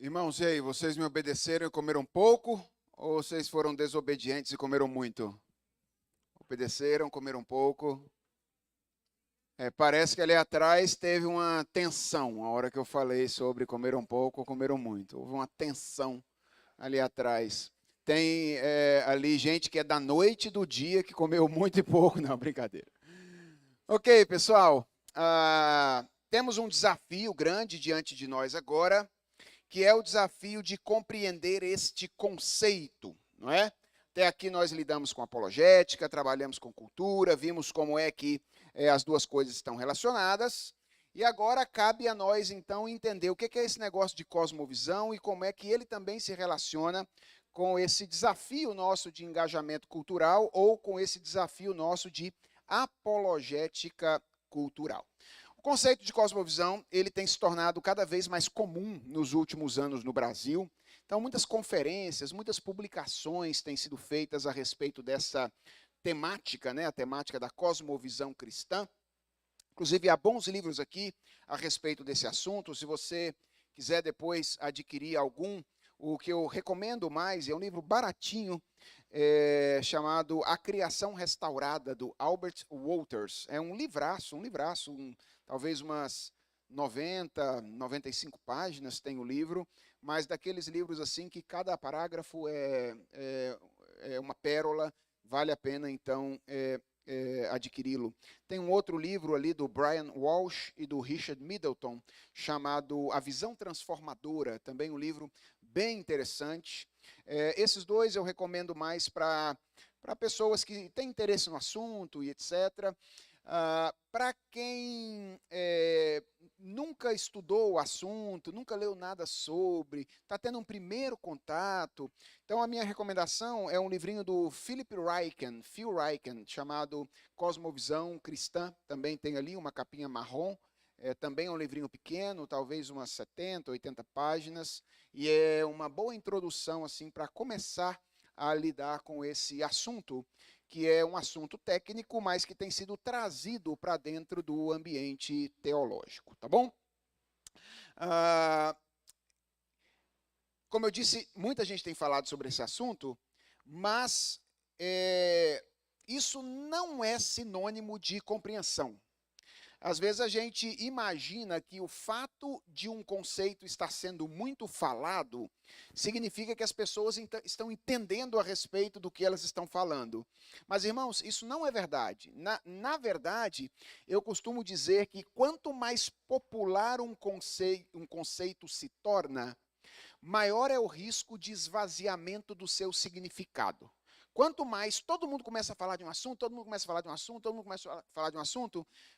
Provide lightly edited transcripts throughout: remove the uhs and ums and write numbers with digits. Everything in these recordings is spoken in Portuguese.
Irmãos, e aí, vocês me obedeceram e comeram pouco? Ou vocês foram desobedientes e comeram muito? Obedeceram, comeram pouco. Parece que ali atrás teve uma tensão, a hora que eu falei sobre comeram pouco ou comeram muito. Houve uma tensão ali atrás. Tem ali gente que é da noite e do dia que comeu muito e pouco. Não, brincadeira. Ok, pessoal. Temos um desafio grande diante de nós agora, que é o desafio de compreender este conceito, não é? Até aqui nós lidamos com apologética, trabalhamos com cultura, vimos como é que as duas coisas estão relacionadas, e agora cabe a nós, então, entender o que é esse negócio de cosmovisão e como é que ele também se relaciona com esse desafio nosso de engajamento cultural ou com esse desafio nosso de apologética cultural. O conceito de cosmovisão, ele tem se tornado cada vez mais comum nos últimos anos no Brasil. Então, muitas conferências, muitas publicações têm sido feitas a respeito dessa temática, né, a temática da cosmovisão cristã. Inclusive, há bons livros aqui a respeito desse assunto. Se você quiser depois adquirir algum, o que eu recomendo mais é um livro baratinho, chamado A Criação Restaurada, do Albert Wolters. É um livraço, talvez umas 90, 95 páginas tem o livro, mas daqueles livros assim que cada parágrafo é uma pérola, vale a pena então adquiri-lo. Tem um outro livro ali do Brian Walsh e do Richard Middleton, chamado A Visão Transformadora, também um livro bem interessante. Esses dois eu recomendo mais para pessoas que têm interesse no assunto e etc. Para quem nunca estudou o assunto, nunca leu nada sobre, está tendo um primeiro contato, então a minha recomendação é um livrinho do Phil Ryken, chamado Cosmovisão Cristã, também tem ali uma capinha marrom, também é um livrinho pequeno, talvez umas 70, 80 páginas, e é uma boa introdução assim para começar a lidar com esse assunto, que é um assunto técnico, mas que tem sido trazido para dentro do ambiente teológico, tá bom? Como eu disse, muita gente tem falado sobre esse assunto, mas isso não é sinônimo de compreensão. Às vezes a gente imagina que o fato de um conceito estar sendo muito falado significa que as pessoas estão entendendo a respeito do que elas estão falando. Mas, irmãos, isso não é verdade. Na verdade, eu costumo dizer que quanto mais popular um conceito se torna, maior é o risco de esvaziamento do seu significado. Quanto mais todo mundo começa a falar de um assunto,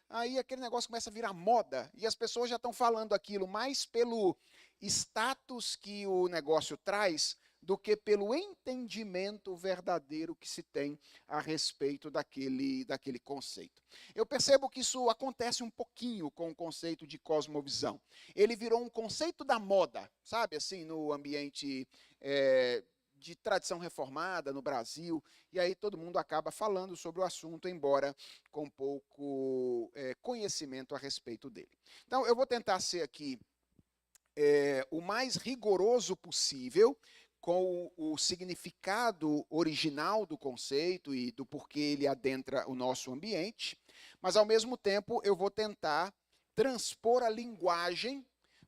aí aquele negócio começa a virar moda, e as pessoas já estão falando aquilo mais pelo status que o negócio traz, do que pelo entendimento verdadeiro que se tem a respeito daquele conceito. Eu percebo que isso acontece um pouquinho com o conceito de cosmovisão. Ele virou um conceito da moda, sabe, assim, no ambiente de tradição reformada no Brasil, e aí todo mundo acaba falando sobre o assunto, embora com pouco conhecimento a respeito dele. Então, eu vou tentar ser aqui o mais rigoroso possível com o significado original do conceito e do porquê ele adentra o nosso ambiente, mas, ao mesmo tempo, eu vou tentar transpor a linguagem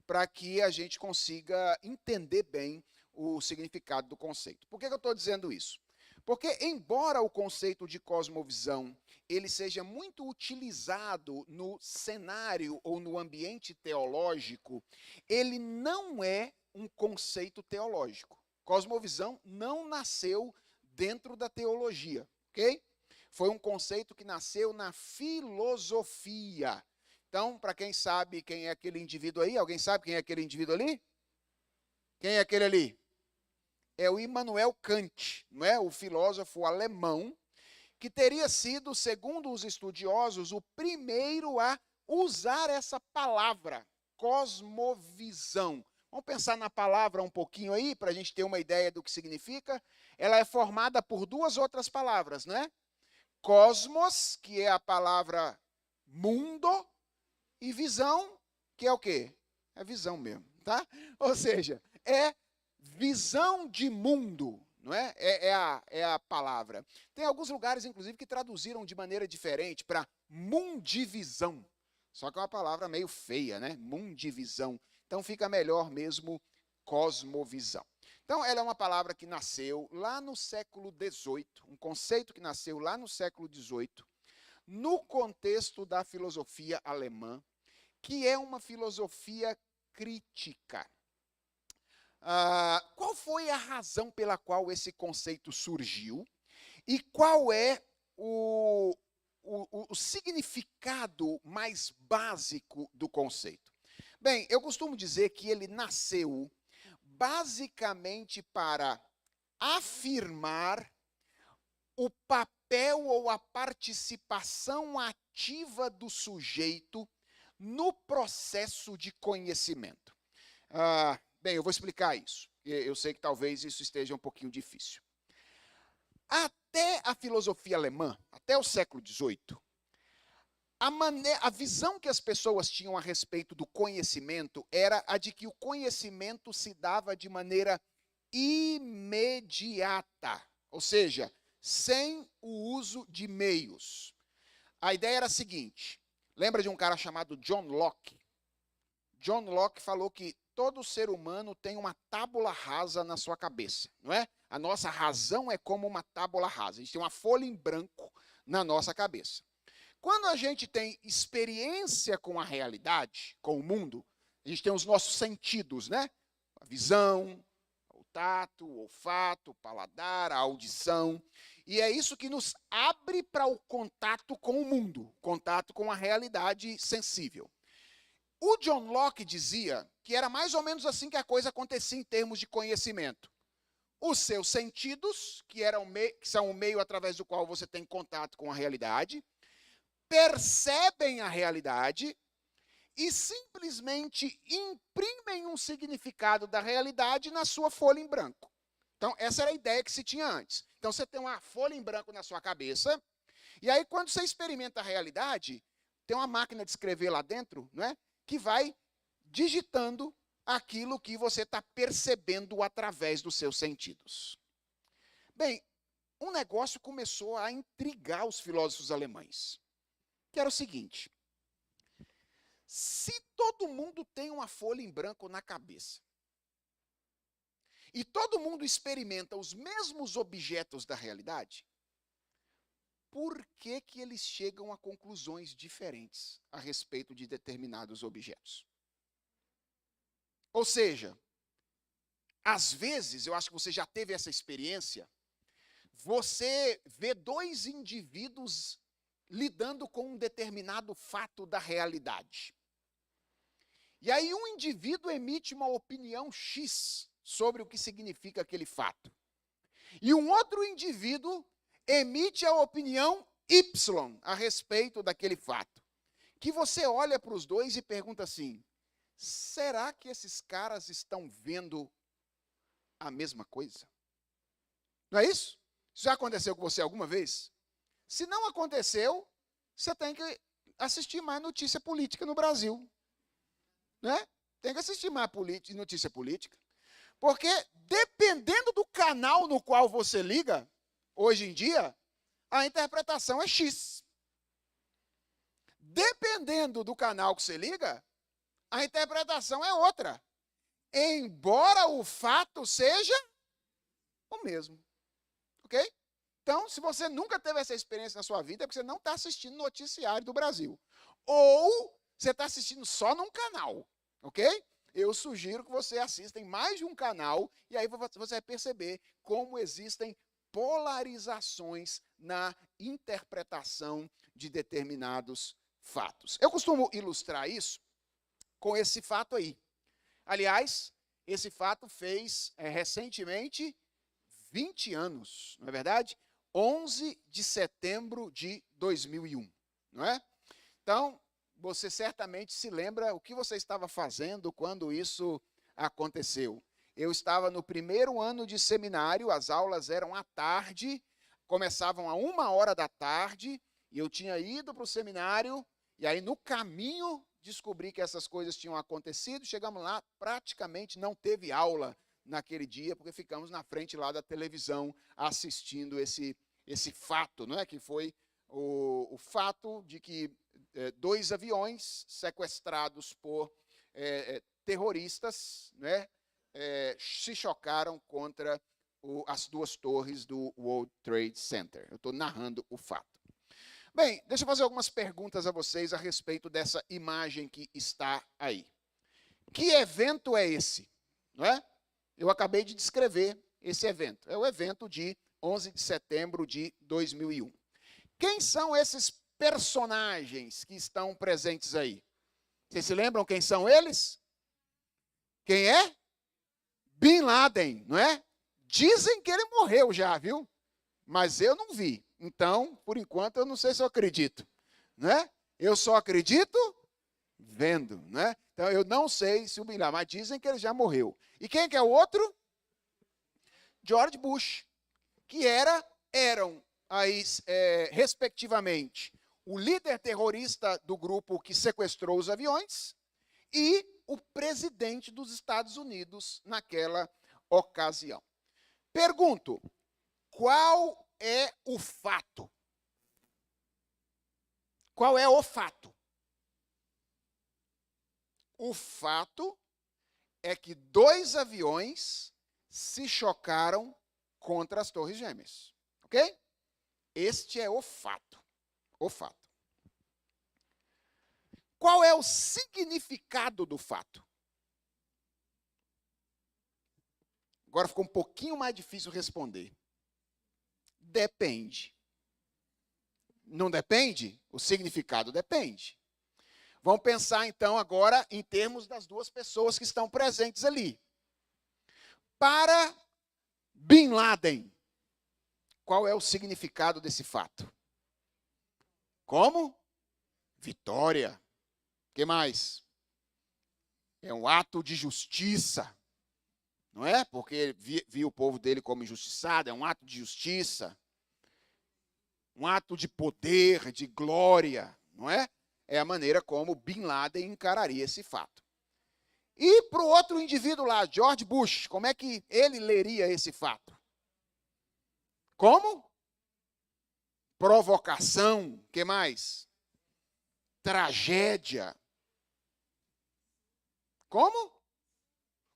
para que a gente consiga entender bem o significado do conceito. Por que eu estou dizendo isso? Porque, embora o conceito de cosmovisão ele seja muito utilizado no cenário ou no ambiente teológico, ele não é um conceito teológico. Cosmovisão não nasceu dentro da teologia, ok? Foi um conceito que nasceu na filosofia. Então, para quem sabe quem é aquele indivíduo aí, alguém sabe quem é aquele indivíduo ali? Quem é aquele ali? É o Immanuel Kant, não é? O filósofo alemão, que teria sido, segundo os estudiosos, o primeiro a usar essa palavra, cosmovisão. Vamos pensar na palavra um pouquinho aí, para a gente ter uma ideia do que significa. Ela é formada por duas outras palavras, não é? Cosmos, que é a palavra mundo, e visão, que é o quê? É visão mesmo, tá? Ou seja, é visão de mundo, não é? É a palavra. Tem alguns lugares, inclusive, que traduziram de maneira diferente para mundivisão. Só que é uma palavra meio feia, né? Mundivisão. Então fica melhor mesmo cosmovisão. Então ela é uma palavra que nasceu lá no século XVIII, um conceito que nasceu lá no século XVIII, no contexto da filosofia alemã, que é uma filosofia crítica. Qual foi a razão pela qual esse conceito surgiu e qual é o significado mais básico do conceito? Bem, eu costumo dizer que ele nasceu basicamente para afirmar o papel ou a participação ativa do sujeito no processo de conhecimento. Bem, eu vou explicar isso. Eu sei que talvez isso esteja um pouquinho difícil. Até a filosofia alemã, até o século XVIII, a visão que as pessoas tinham a respeito do conhecimento era a de que o conhecimento se dava de maneira imediata, ou seja, sem o uso de meios. A ideia era a seguinte, lembra de um cara chamado John Locke? John Locke falou que todo ser humano tem uma tábula rasa na sua cabeça, não é? A nossa razão é como uma tábula rasa, a gente tem uma folha em branco na nossa cabeça. Quando a gente tem experiência com a realidade, com o mundo, a gente tem os nossos sentidos, né? A visão, o tato, o olfato, o paladar, a audição. E é isso que nos abre para o contato com o mundo, contato com a realidade sensível. O John Locke dizia que era mais ou menos assim que a coisa acontecia em termos de conhecimento. Os seus sentidos, que são o meio através do qual você tem contato com a realidade, percebem a realidade e simplesmente imprimem um significado da realidade na sua folha em branco. Então, essa era a ideia que se tinha antes. Então, você tem uma folha em branco na sua cabeça, e aí, quando você experimenta a realidade, tem uma máquina de escrever lá dentro, não é? Que vai digitando aquilo que você está percebendo através dos seus sentidos. Bem, um negócio começou a intrigar os filósofos alemães, que era o seguinte: se todo mundo tem uma folha em branco na cabeça, e todo mundo experimenta os mesmos objetos da realidade, por que que eles chegam a conclusões diferentes a respeito de determinados objetos? Ou seja, às vezes, eu acho que você já teve essa experiência, você vê dois indivíduos lidando com um determinado fato da realidade. E aí um indivíduo emite uma opinião X sobre o que significa aquele fato. E um outro indivíduo emite a opinião Y a respeito daquele fato. Que você olha para os dois e pergunta assim: será que esses caras estão vendo a mesma coisa? Não é isso? Isso já aconteceu com você alguma vez? Se não aconteceu, você tem que assistir mais notícia política no Brasil. Né? Tem que assistir mais notícia política. Porque dependendo do canal no qual você liga, hoje em dia, a interpretação é X. Dependendo do canal que você liga, a interpretação é outra. Embora o fato seja o mesmo. Ok? Então, se você nunca teve essa experiência na sua vida, é porque você não está assistindo noticiário do Brasil. Ou você está assistindo só num canal. Ok? Eu sugiro que você assista em mais de um canal e aí você vai perceber como existem polarizações na interpretação de determinados fatos. Eu costumo ilustrar isso com esse fato aí. Aliás, esse fato fez recentemente 20 anos, não é verdade? 11 de setembro de 2001, não é? Então, você certamente se lembra o que você estava fazendo quando isso aconteceu. Eu estava no primeiro ano de seminário, as aulas eram à tarde, começavam a 1h da tarde, e eu tinha ido para o seminário, e aí no caminho descobri que essas coisas tinham acontecido. Chegamos lá, praticamente não teve aula naquele dia, porque ficamos na frente lá da televisão assistindo esse fato, não é? Que foi o fato de que 2 aviões sequestrados por terroristas, né, se chocaram contra as 2 torres do World Trade Center. Eu estou narrando o fato. Bem, deixa eu fazer algumas perguntas a vocês a respeito dessa imagem que está aí. Que evento é esse? Não é? Eu acabei de descrever esse evento. É o evento de 11 de setembro de 2001. Quem são esses personagens que estão presentes aí? Vocês se lembram quem são eles? Quem é? Bin Laden, não é? Dizem que ele morreu já, viu? Mas eu não vi. Então, por enquanto, eu não sei se eu acredito, né? Eu só acredito vendo, né? Então, eu não sei se o Bin Laden, mas dizem que ele já morreu. E quem que é o outro? George Bush, que eram aí, respectivamente, o líder terrorista do grupo que sequestrou os aviões e o presidente dos Estados Unidos naquela ocasião. Pergunto, qual é o fato? Qual é o fato? O fato é que 2 aviões se chocaram contra as Torres Gêmeas. Ok? Este é o fato. O fato. Qual é o significado do fato? Agora ficou um pouquinho mais difícil responder. Depende. Não depende? O significado depende. Vamos pensar então agora em termos das 2 pessoas que estão presentes ali. Para Bin Laden, qual é o significado desse fato? Como? Vitória. O que mais? É um ato de justiça. Não é? Porque ele viu o povo dele como injustiçado, é um ato de justiça. Um ato de poder, de glória, não é? É a maneira como Bin Laden encararia esse fato. E para o outro indivíduo lá, George Bush, como é que ele leria esse fato? Como? Provocação, o que mais? Tragédia. Como?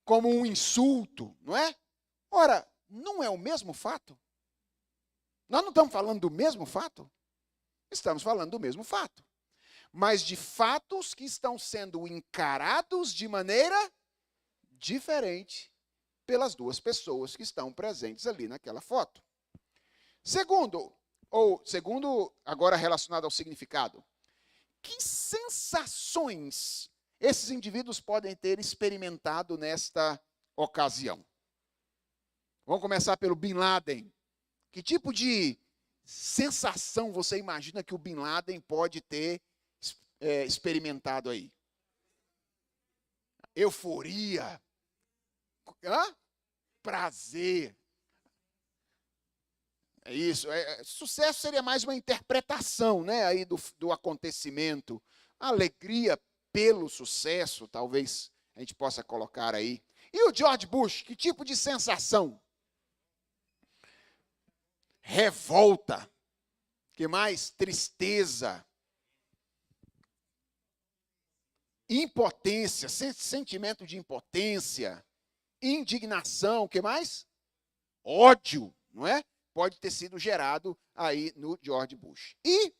Como um insulto, não é? Ora, não é o mesmo fato? Nós não estamos falando do mesmo fato? Estamos falando do mesmo fato. Mas de fatos que estão sendo encarados de maneira diferente pelas 2 pessoas que estão presentes ali naquela foto. Segundo, agora relacionado ao significado, que sensações esses indivíduos podem ter experimentado nesta ocasião? Vamos começar pelo Bin Laden. Que tipo de sensação você imagina que o Bin Laden pode ter experimentado aí? Euforia. Hã? Prazer. É isso. Sucesso seria mais uma interpretação, né, aí do acontecimento. Alegria pelo sucesso, talvez a gente possa colocar aí. E o George Bush, que tipo de sensação? Revolta. Que mais? Tristeza. Impotência, sentimento de impotência, indignação, o que mais? Ódio, não é? Pode ter sido gerado aí no George Bush. E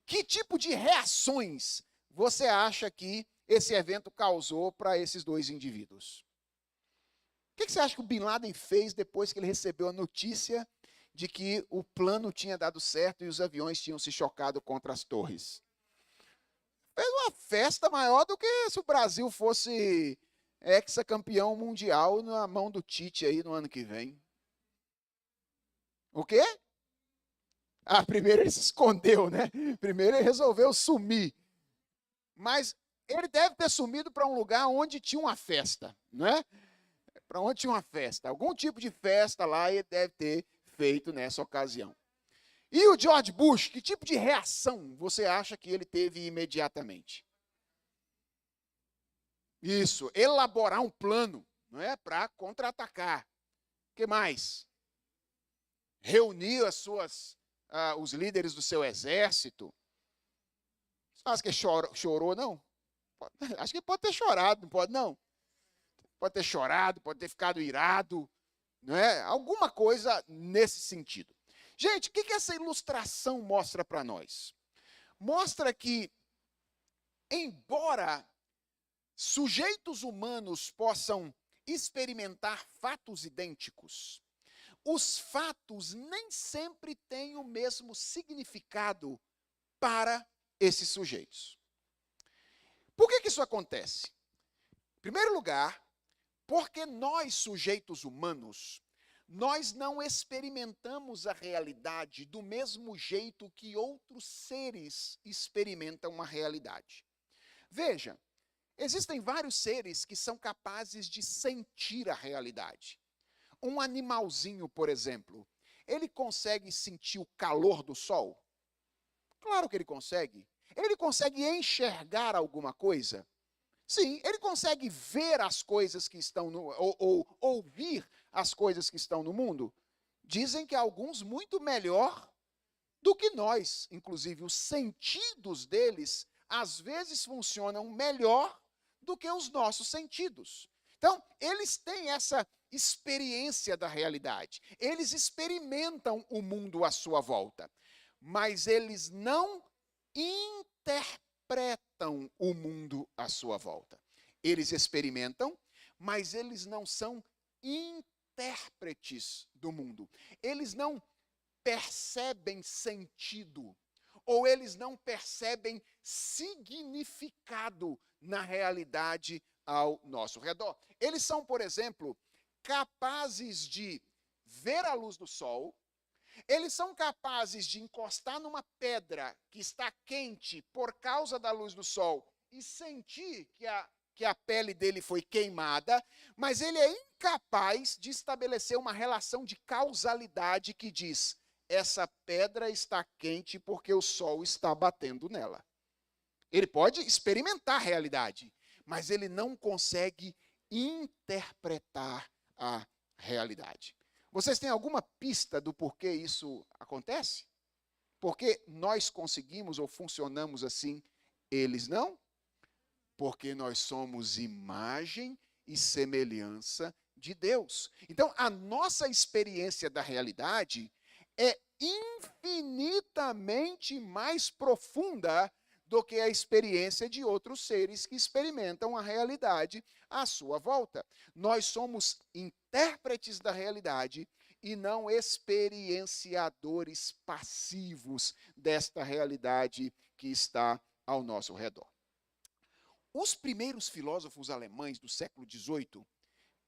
que tipo de reações você acha que esse evento causou para esses 2 indivíduos? O que você acha que o Bin Laden fez depois que ele recebeu a notícia de que o plano tinha dado certo e os aviões tinham se chocado contra as torres? Fez uma festa maior do que se o Brasil fosse hexacampeão mundial na mão do Tite aí no ano que vem. O quê? Ah, primeiro ele se escondeu, né? Primeiro ele resolveu sumir. Mas ele deve ter sumido para um lugar onde tinha uma festa, não é? Para onde tinha uma festa. Algum tipo de festa lá ele deve ter feito nessa ocasião. E o George Bush, que tipo de reação você acha que ele teve imediatamente? Isso, elaborar um plano, não é, para contra-atacar. O que mais? Reunir os líderes do seu exército. Acho que chorou, não? Acho que pode ter chorado, não pode, não? Pode ter chorado, pode ter ficado irado, não é? Alguma coisa nesse sentido. Gente, o que essa ilustração mostra para nós? Mostra que, embora sujeitos humanos possam experimentar fatos idênticos, os fatos nem sempre têm o mesmo significado para esses sujeitos. Por que isso acontece? Em primeiro lugar, porque nós, sujeitos humanos, nós não experimentamos a realidade do mesmo jeito que outros seres experimentam a realidade. Veja, existem vários seres que são capazes de sentir a realidade. Um animalzinho, por exemplo, ele consegue sentir o calor do sol? Claro que ele consegue. Ele consegue enxergar alguma coisa? Sim, ele consegue ver as coisas que estão ou ouvir as coisas que estão no mundo? Dizem que alguns muito melhor do que nós. Inclusive, os sentidos deles, às vezes, funcionam melhor do que os nossos sentidos. Então, eles têm essa experiência da realidade. Eles experimentam o mundo à sua volta. Mas eles não interpretam o mundo à sua volta. Eles experimentam, mas eles não são intérpretes do mundo. Eles não percebem sentido, ou eles não percebem significado na realidade ao nosso redor. Eles são, por exemplo, capazes de ver a luz do sol. Eles são capazes de encostar numa pedra que está quente por causa da luz do sol e sentir que a pele dele foi queimada, mas ele é incapaz de estabelecer uma relação de causalidade que diz: essa pedra está quente porque o sol está batendo nela. Ele pode experimentar a realidade, mas ele não consegue interpretar a realidade. Vocês têm alguma pista do porquê isso acontece? Porque nós conseguimos ou funcionamos assim, eles não? Porque nós somos imagem e semelhança de Deus. Então, a nossa experiência da realidade é infinitamente mais profunda do que a experiência de outros seres que experimentam a realidade à sua volta. Nós somos intérpretes da realidade e não experienciadores passivos desta realidade que está ao nosso redor. Os primeiros filósofos alemães do século XVIII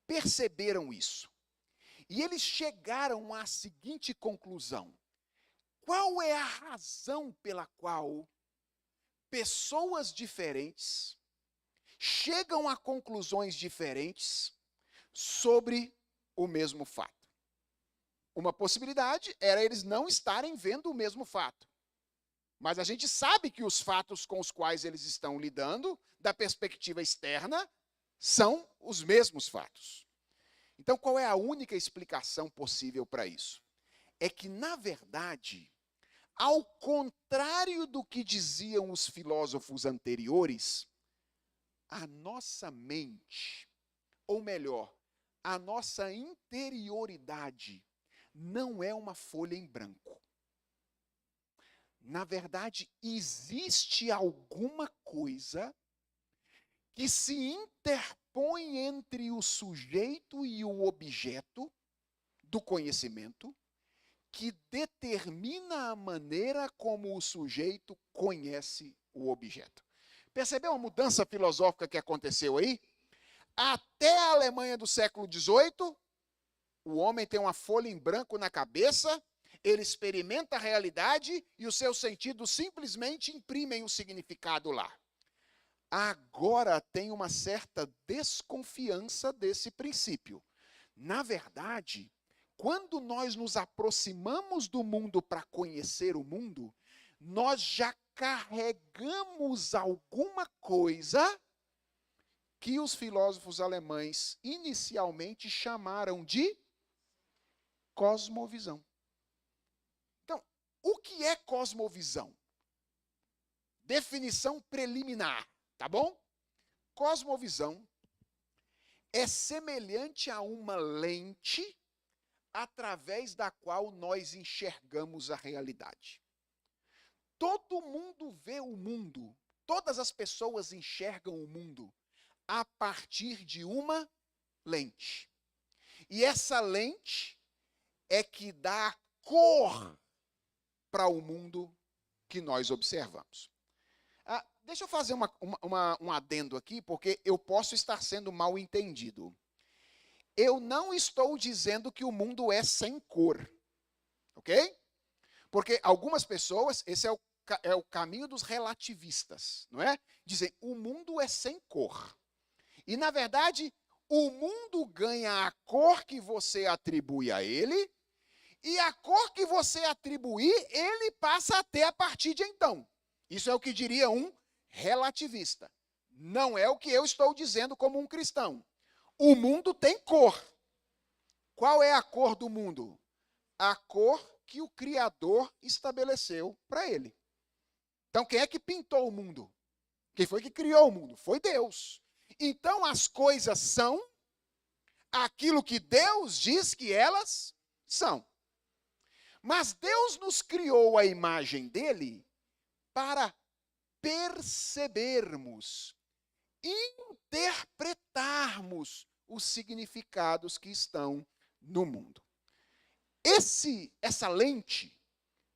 perceberam isso. E eles chegaram à seguinte conclusão: qual é a razão pela qual pessoas diferentes chegam a conclusões diferentes sobre o mesmo fato? Uma possibilidade era eles não estarem vendo o mesmo fato. Mas a gente sabe que os fatos com os quais eles estão lidando, da perspectiva externa, são os mesmos fatos. Então, qual é a única explicação possível para isso? É que, na verdade, ao contrário do que diziam os filósofos anteriores, a nossa mente, ou melhor, a nossa interioridade, não é uma folha em branco. Na verdade, existe alguma coisa que se interpõe entre o sujeito e o objeto do conhecimento, que determina a maneira como o sujeito conhece o objeto. Percebeu a mudança filosófica que aconteceu aí? Até a Alemanha do século XVIII, o homem tem uma folha em branco na cabeça, ele experimenta a realidade e os seus sentidos simplesmente imprimem o significado lá. Agora tem uma certa desconfiança desse princípio. Na verdade, quando nós nos aproximamos do mundo para conhecer o mundo, nós já carregamos alguma coisa que os filósofos alemães inicialmente chamaram de cosmovisão. Então, o que é cosmovisão? Definição preliminar, tá bom? Cosmovisão é semelhante a uma lente através da qual nós enxergamos a realidade. Todo mundo vê o mundo, todas as pessoas enxergam o mundo a partir de uma lente. E essa lente é que dá cor para o mundo que nós observamos. Deixa eu fazer um adendo aqui, porque eu posso estar sendo mal entendido. Eu não estou dizendo que o mundo é sem cor, ok? Porque algumas pessoas, esse é o caminho dos relativistas, não é? Dizem, o mundo é sem cor. E, na verdade, o mundo ganha a cor que você atribui a ele, e a cor que você atribuir, ele passa a ter a partir de então. Isso é o que diria um relativista. Não é o que eu estou dizendo como um cristão. O mundo tem cor. Qual é a cor do mundo? A cor que o Criador estabeleceu para ele. Então, quem é que pintou o mundo? Quem foi que criou o mundo? Foi Deus. Então, as coisas são aquilo que Deus diz que elas são. Mas Deus nos criou a imagem dele para percebermos, interpretarmos os significados que estão no mundo. Essa lente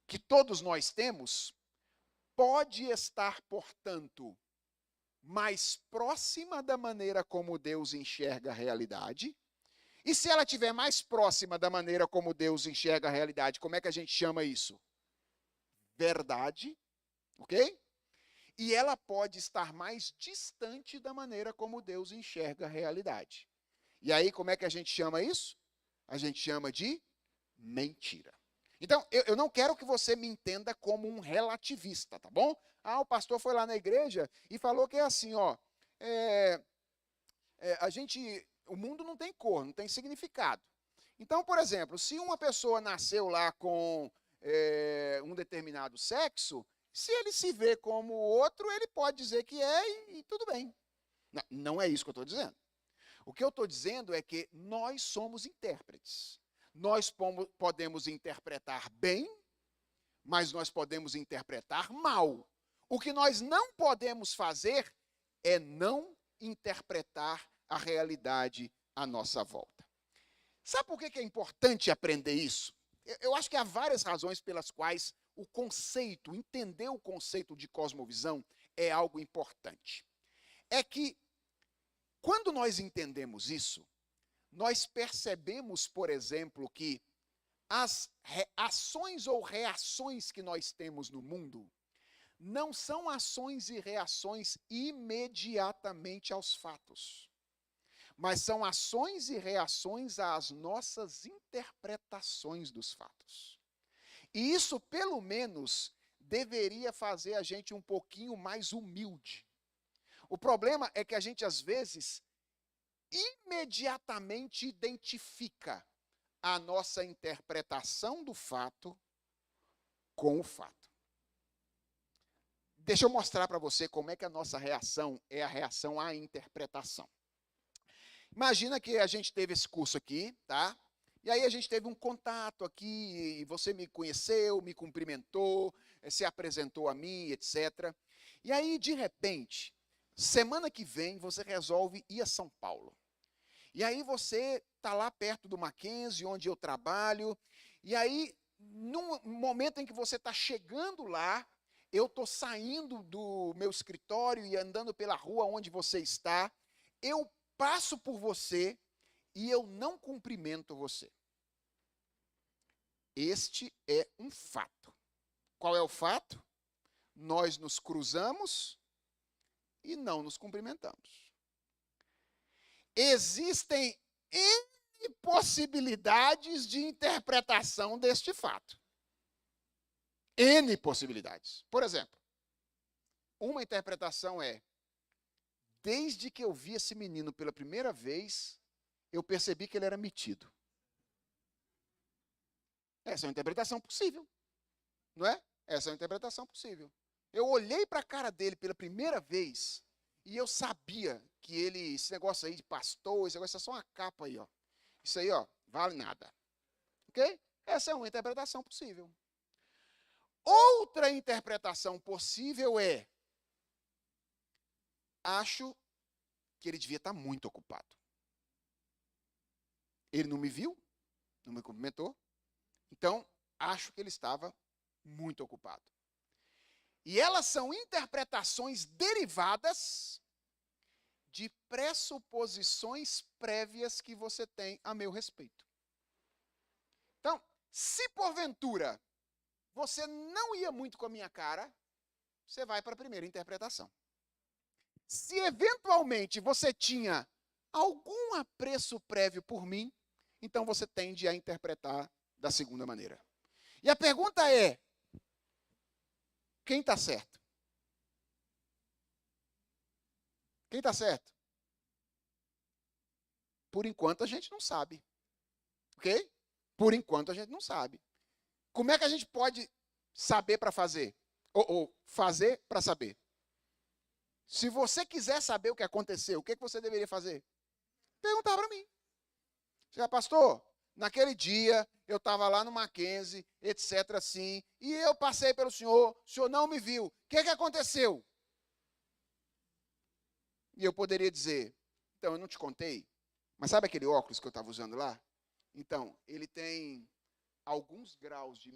que todos nós temos pode estar, portanto, mais próxima da maneira como Deus enxerga a realidade. E se ela estiver mais próxima da maneira como Deus enxerga a realidade, como é que a gente chama isso? Verdade, ok? E ela pode estar mais distante da maneira como Deus enxerga a realidade. E aí, como é que a gente chama isso? A gente chama de mentira. Então, eu não quero que você me entenda como um relativista, tá bom? O pastor foi lá na igreja e falou que é assim, ó, o mundo não tem cor, não tem significado. Então, por exemplo, se uma pessoa nasceu lá com um determinado sexo, se ele se vê como outro, ele pode dizer que é e tudo bem. Não é isso que eu estou dizendo. O que eu estou dizendo é que nós somos intérpretes. Nós podemos interpretar bem, mas nós podemos interpretar mal. O que nós não podemos fazer é não interpretar a realidade à nossa volta. Sabe por que é importante aprender isso? Eu acho que há várias razões pelas quais o conceito, entender o conceito de cosmovisão é algo importante. É que, quando nós entendemos isso, nós percebemos, por exemplo, que as ações ou reações que nós temos no mundo não são ações e reações imediatamente aos fatos, mas são ações e reações às nossas interpretações dos fatos. E isso, pelo menos, deveria fazer a gente um pouquinho mais humilde. O problema é que a gente, às vezes, imediatamente identifica a nossa interpretação do fato com o fato. Deixa eu mostrar para você como é que a nossa reação é a reação à interpretação. Imagina que a gente teve esse curso aqui, tá? E aí a gente teve um contato aqui, e você me conheceu, me cumprimentou, se apresentou a mim, etc. E aí, de repente, semana que vem, você resolve ir a São Paulo. E aí você está lá perto do Mackenzie, onde eu trabalho, e aí, no momento em que você está chegando lá, eu estou saindo do meu escritório e andando pela rua onde você está, eu passo por você e eu não cumprimento você. Este é um fato. Qual é o fato? Nós nos cruzamos e não nos cumprimentamos. Existem N possibilidades de interpretação deste fato. N possibilidades. Por exemplo, uma interpretação é: desde que eu vi esse menino pela primeira vez, eu percebi que ele era metido. Essa é uma interpretação possível, não é? Essa é uma interpretação possível. Eu olhei para a cara dele pela primeira vez e eu sabia que esse negócio aí de pastor, esse negócio é só uma capa aí, ó. Isso aí, ó, vale nada. Ok? Essa é uma interpretação possível. Outra interpretação possível é: acho que ele devia estar muito ocupado. Ele não me viu, não me cumprimentou, então acho que ele estava muito ocupado. E elas são interpretações derivadas de pressuposições prévias que você tem a meu respeito. Então, se porventura você não ia muito com a minha cara, você vai para a primeira interpretação. Se eventualmente você tinha algum apreço prévio por mim, então você tende a interpretar da segunda maneira. E a pergunta é: quem está certo? Quem está certo? Por enquanto a gente não sabe. Ok? Por enquanto a gente não sabe. Como é que a gente pode saber para fazer? Ou fazer para saber? Se você quiser saber o que aconteceu, o que você deveria fazer? Perguntar para mim. Você, pastor, naquele dia eu estava lá no Mackenzie, etc. assim, e eu passei pelo senhor, o senhor não me viu. O que aconteceu? E eu poderia dizer: então, eu não te contei, mas sabe aquele óculos que eu estava usando lá? Então, ele tem alguns graus de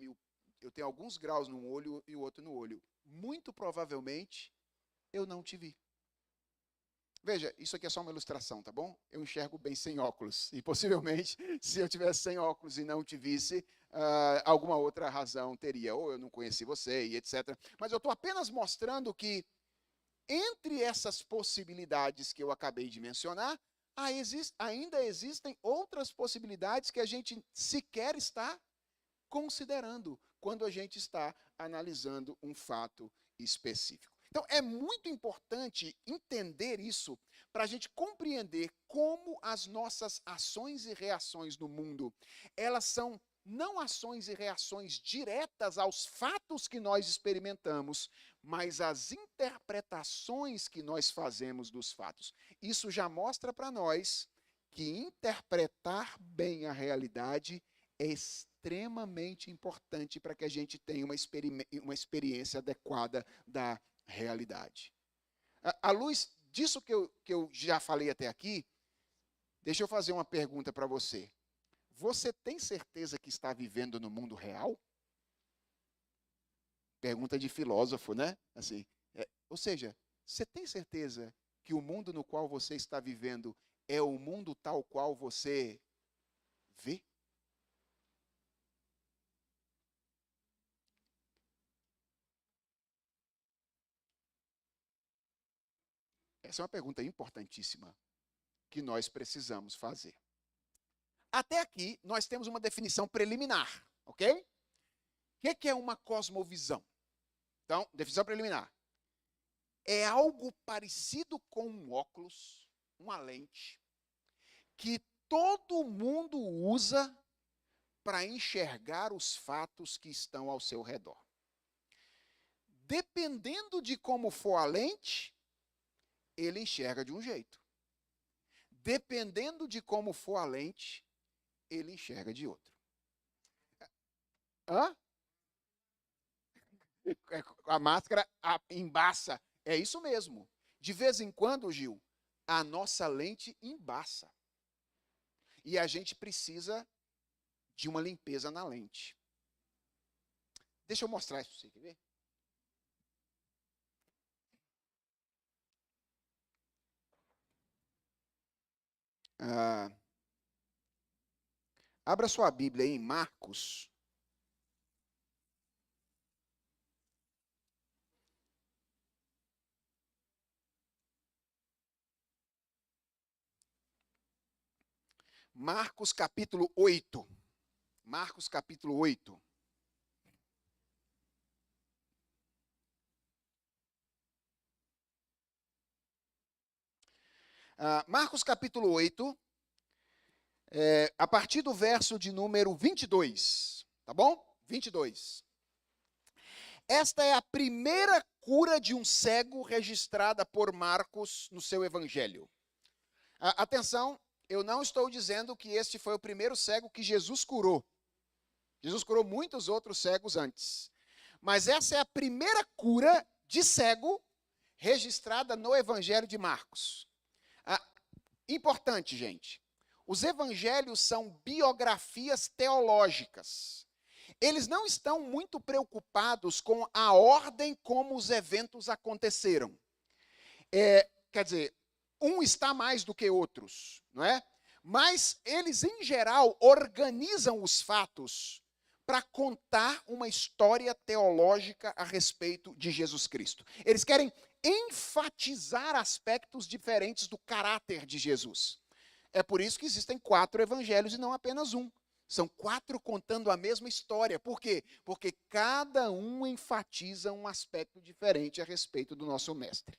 eu tenho alguns graus num olho e o outro no olho. Muito provavelmente, eu não te vi. Veja, isso aqui é só uma ilustração, tá bom? Eu enxergo bem sem óculos. E possivelmente, se eu tivesse sem óculos e não te visse, alguma outra razão teria. Ou eu não conheci você, e etc. Mas eu estou apenas mostrando que, entre essas possibilidades que eu acabei de mencionar, ainda existem outras possibilidades que a gente sequer está considerando quando a gente está analisando um fato específico. Então, é muito importante entender isso para a gente compreender como as nossas ações e reações no mundo, elas são não ações e reações diretas aos fatos que nós experimentamos, mas as interpretações que nós fazemos dos fatos. Isso já mostra para nós que interpretar bem a realidade é extremamente importante para que a gente tenha uma experiência adequada da realidade. À luz disso que eu já falei até aqui, deixa eu fazer uma pergunta para você. Você tem certeza que está vivendo no mundo real? Pergunta de filósofo, né? Assim, ou seja, você tem certeza que o mundo no qual você está vivendo é o mundo tal qual você vê? Essa é uma pergunta importantíssima que nós precisamos fazer. Até aqui, nós temos uma definição preliminar, ok? O que é uma cosmovisão? Então, definição preliminar. É algo parecido com um óculos, uma lente, que todo mundo usa para enxergar os fatos que estão ao seu redor. Dependendo de como for a lente, ele enxerga de um jeito. Dependendo de como for a lente, ele enxerga de outro. Hã? A máscara embaça. É isso mesmo. De vez em quando, Gil, a nossa lente embaça. E a gente precisa de uma limpeza na lente. Deixa eu mostrar isso para você, quer ver? Abra sua Bíblia aí em Marcos. Marcos capítulo 8. Marcos capítulo 8. Marcos capítulo 8, a partir do verso de número 22, tá bom? 22. Esta é a primeira cura de um cego registrada por Marcos no seu evangelho. Atenção, eu não estou dizendo que este foi o primeiro cego que Jesus curou. Jesus curou muitos outros cegos antes. Mas essa é a primeira cura de cego registrada no evangelho de Marcos. Importante, gente. Os evangelhos são biografias teológicas. Eles não estão muito preocupados com a ordem como os eventos aconteceram. Quer dizer, um está mais do que outros, não é? Mas eles, em geral, organizam os fatos para contar uma história teológica a respeito de Jesus Cristo. Eles querem enfatizar aspectos diferentes do caráter de Jesus. É por isso que existem 4 evangelhos e não apenas um. São 4 contando a mesma história. Por quê? Porque cada um enfatiza um aspecto diferente a respeito do nosso mestre.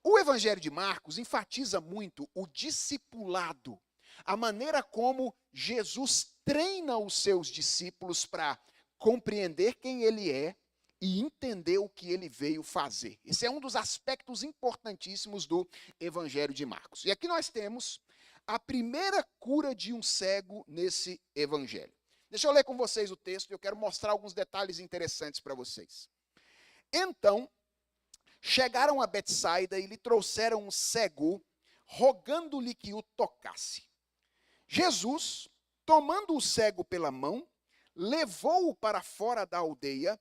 O evangelho de Marcos enfatiza muito o discipulado, a maneira como Jesus treina os seus discípulos para compreender quem ele é e entender o que ele veio fazer. Esse é um dos aspectos importantíssimos do evangelho de Marcos. E aqui nós temos a primeira cura de um cego nesse evangelho. Deixa eu ler com vocês o texto e eu quero mostrar alguns detalhes interessantes para vocês. Então, chegaram a Betsaida e lhe trouxeram um cego, rogando-lhe que o tocasse. Jesus, tomando o cego pela mão, levou-o para fora da aldeia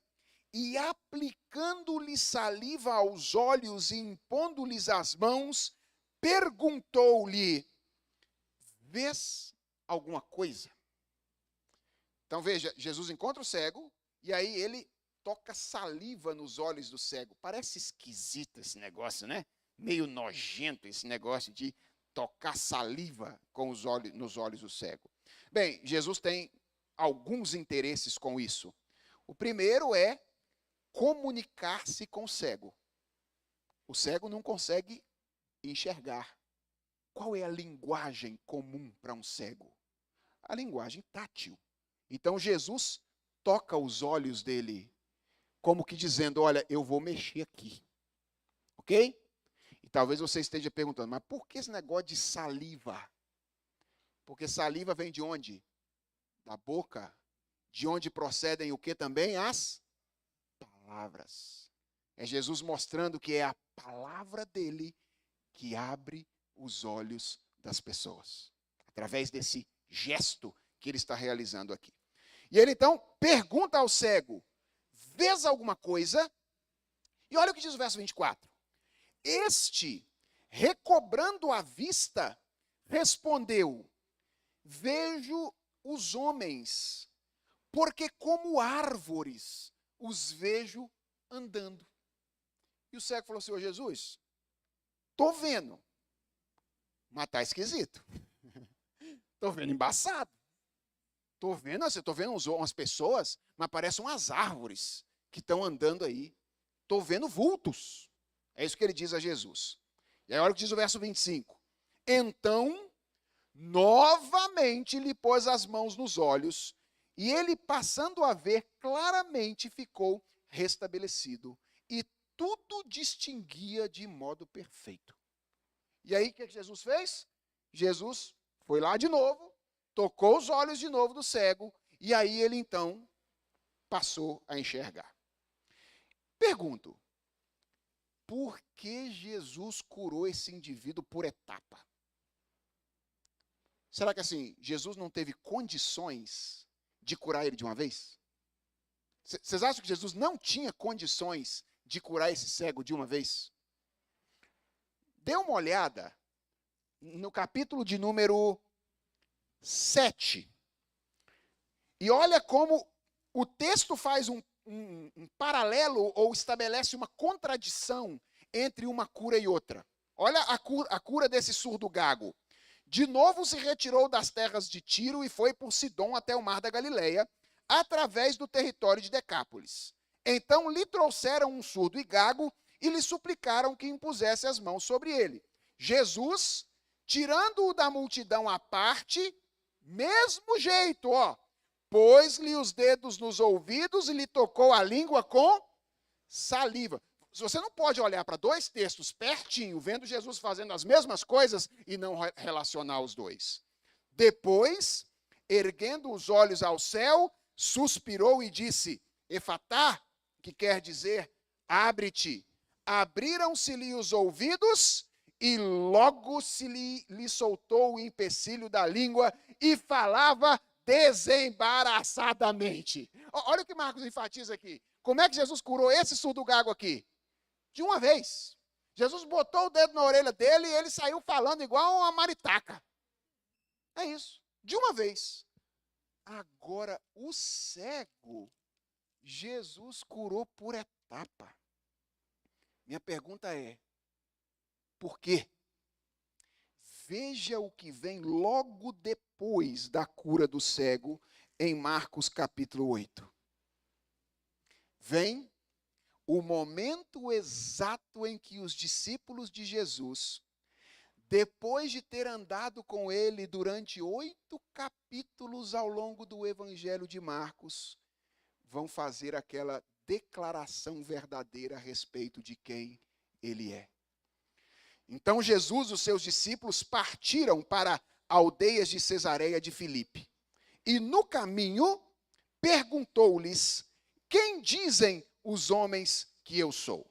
e, aplicando-lhe saliva aos olhos e impondo-lhes as mãos, perguntou-lhe: vês alguma coisa? Então veja, Jesus encontra o cego e aí ele toca saliva nos olhos do cego. Parece esquisito esse negócio, né? Meio nojento esse negócio de tocar saliva nos olhos do cego. Bem, Jesus tem alguns interesses com isso. O primeiro é comunicar-se com o cego. O cego não consegue enxergar. Qual é a linguagem comum para um cego? A linguagem tátil. Então Jesus toca os olhos dele, como que dizendo: olha, eu vou mexer aqui. Ok? E talvez você esteja perguntando, mas por que esse negócio de saliva? Porque saliva vem de onde? Da boca. De onde procedem o que também? As palavras. É Jesus mostrando que é a palavra dele que abre os olhos das pessoas. Através desse gesto que ele está realizando aqui. E ele então pergunta ao cego: vês alguma coisa? E olha o que diz o verso 24. Este, recobrando a vista, respondeu: vejo os homens, porque como árvores os vejo andando. E o cego falou assim: ô Jesus, estou vendo, mas está esquisito. Estou vendo embaçado. Estou vendo umas pessoas, mas parecem umas árvores que estão andando aí. Estou vendo vultos. É isso que ele diz a Jesus. E aí olha o que diz o verso 25. Então, novamente lhe pôs as mãos nos olhos, e ele, passando a ver claramente, ficou restabelecido. E tudo distinguia de modo perfeito. E aí o que Jesus fez? Jesus foi lá de novo, tocou os olhos de novo do cego, e aí ele então passou a enxergar. Pergunto, por que Jesus curou esse indivíduo por etapa? Será que assim, Jesus não teve condições de curar ele de uma vez? Vocês acham que Jesus não tinha condições de curar esse cego de uma vez? Dê uma olhada no capítulo de número 7. E olha como o texto faz um paralelo ou estabelece uma contradição entre uma cura e outra. Olha a cura desse surdo gago. De novo se retirou das terras de Tiro e foi por Sidom até o mar da Galileia, através do território de Decápolis. Então lhe trouxeram um surdo e gago e lhe suplicaram que impusesse as mãos sobre ele. Jesus, tirando-o da multidão à parte, mesmo jeito, ó, pôs-lhe os dedos nos ouvidos e lhe tocou a língua com saliva. Você não pode olhar para dois textos pertinho, vendo Jesus fazendo as mesmas coisas e não relacionar os dois. Depois, erguendo os olhos ao céu, suspirou e disse, Efatá, que quer dizer, abre-te. Abriram-se-lhe os ouvidos e logo se lhe soltou o empecilho da língua e falava desembaraçadamente. Olha o que Marcos enfatiza aqui. Como é que Jesus curou esse surdo-gago aqui? De uma vez. Jesus botou o dedo na orelha dele e ele saiu falando igual uma maritaca. É isso. De uma vez. Agora, o cego, Jesus curou por etapa. Minha pergunta é, por quê? Veja o que vem logo depois da cura do cego em Marcos capítulo 8. Vem o momento exato em que os discípulos de Jesus, depois de ter andado com ele durante 8 capítulos ao longo do Evangelho de Marcos, vão fazer aquela declaração verdadeira a respeito de quem ele é. Então Jesus e os seus discípulos partiram para aldeias de Cesareia de Filipe. E no caminho perguntou-lhes, quem dizem os homens que eu sou?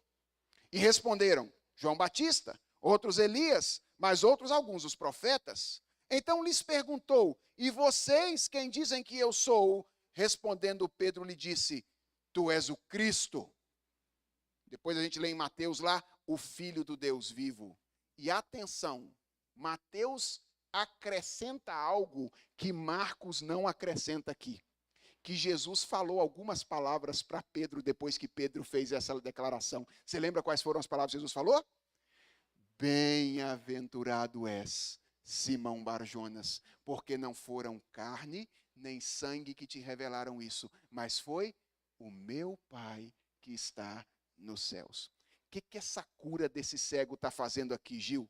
E responderam, João Batista, outros Elias, mas outros alguns, os profetas. Então lhes perguntou, e vocês quem dizem que eu sou? Respondendo Pedro lhe disse, tu és o Cristo. Depois a gente lê em Mateus lá, o Filho do Deus vivo. E atenção, Mateus acrescenta algo que Marcos não acrescenta aqui. Que Jesus falou algumas palavras para Pedro depois que Pedro fez essa declaração. Você lembra quais foram as palavras que Jesus falou? Bem-aventurado és, Simão Barjonas, porque não foram carne nem sangue que te revelaram isso, mas foi o meu Pai que está nos céus. O que essa cura desse cego está fazendo aqui, Gil?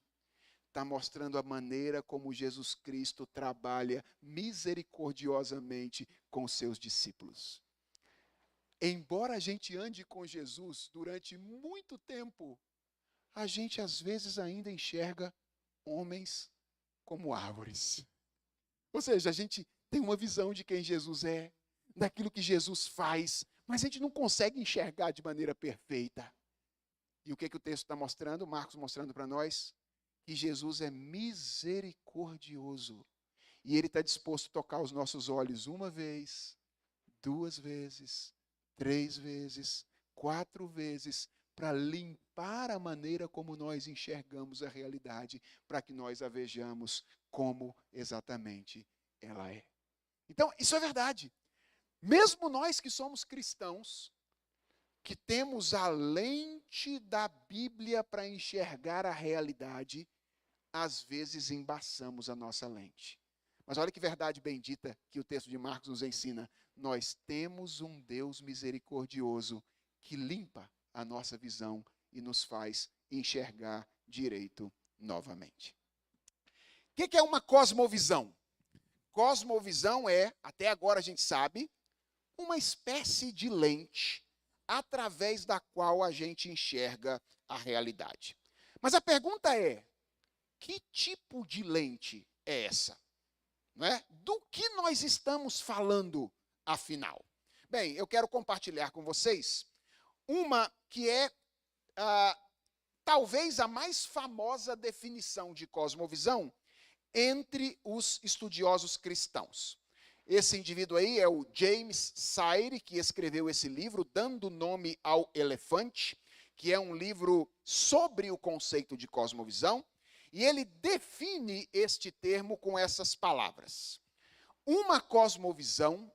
Está mostrando a maneira como Jesus Cristo trabalha misericordiosamente com os seus discípulos. Embora a gente ande com Jesus durante muito tempo, a gente às vezes ainda enxerga homens como árvores. Ou seja, a gente tem uma visão de quem Jesus é, daquilo que Jesus faz, mas a gente não consegue enxergar de maneira perfeita. E o que o texto está mostrando? Marcos mostrando para nós que Jesus é misericordioso. E Ele está disposto a tocar os nossos olhos uma vez, 2 vezes, 3 vezes, 4 vezes, para limpar a maneira como nós enxergamos a realidade, para que nós a vejamos como exatamente ela é. Então, isso é verdade. Mesmo nós que somos cristãos, que temos a lente da Bíblia para enxergar a realidade, às vezes embaçamos a nossa lente. Mas olha que verdade bendita que o texto de Marcos nos ensina. Nós temos um Deus misericordioso que limpa a nossa visão e nos faz enxergar direito novamente. O que é uma cosmovisão? Cosmovisão é, até agora a gente sabe, uma espécie de lente através da qual a gente enxerga a realidade. Mas a pergunta é, que tipo de lente é essa? Não é? Do que nós estamos falando, afinal? Bem, eu quero compartilhar com vocês uma que é talvez a mais famosa definição de cosmovisão entre os estudiosos cristãos. Esse indivíduo aí é o James Sire, que escreveu esse livro, Dando Nome ao Elefante, que é um livro sobre o conceito de cosmovisão, e ele define este termo com essas palavras. Uma cosmovisão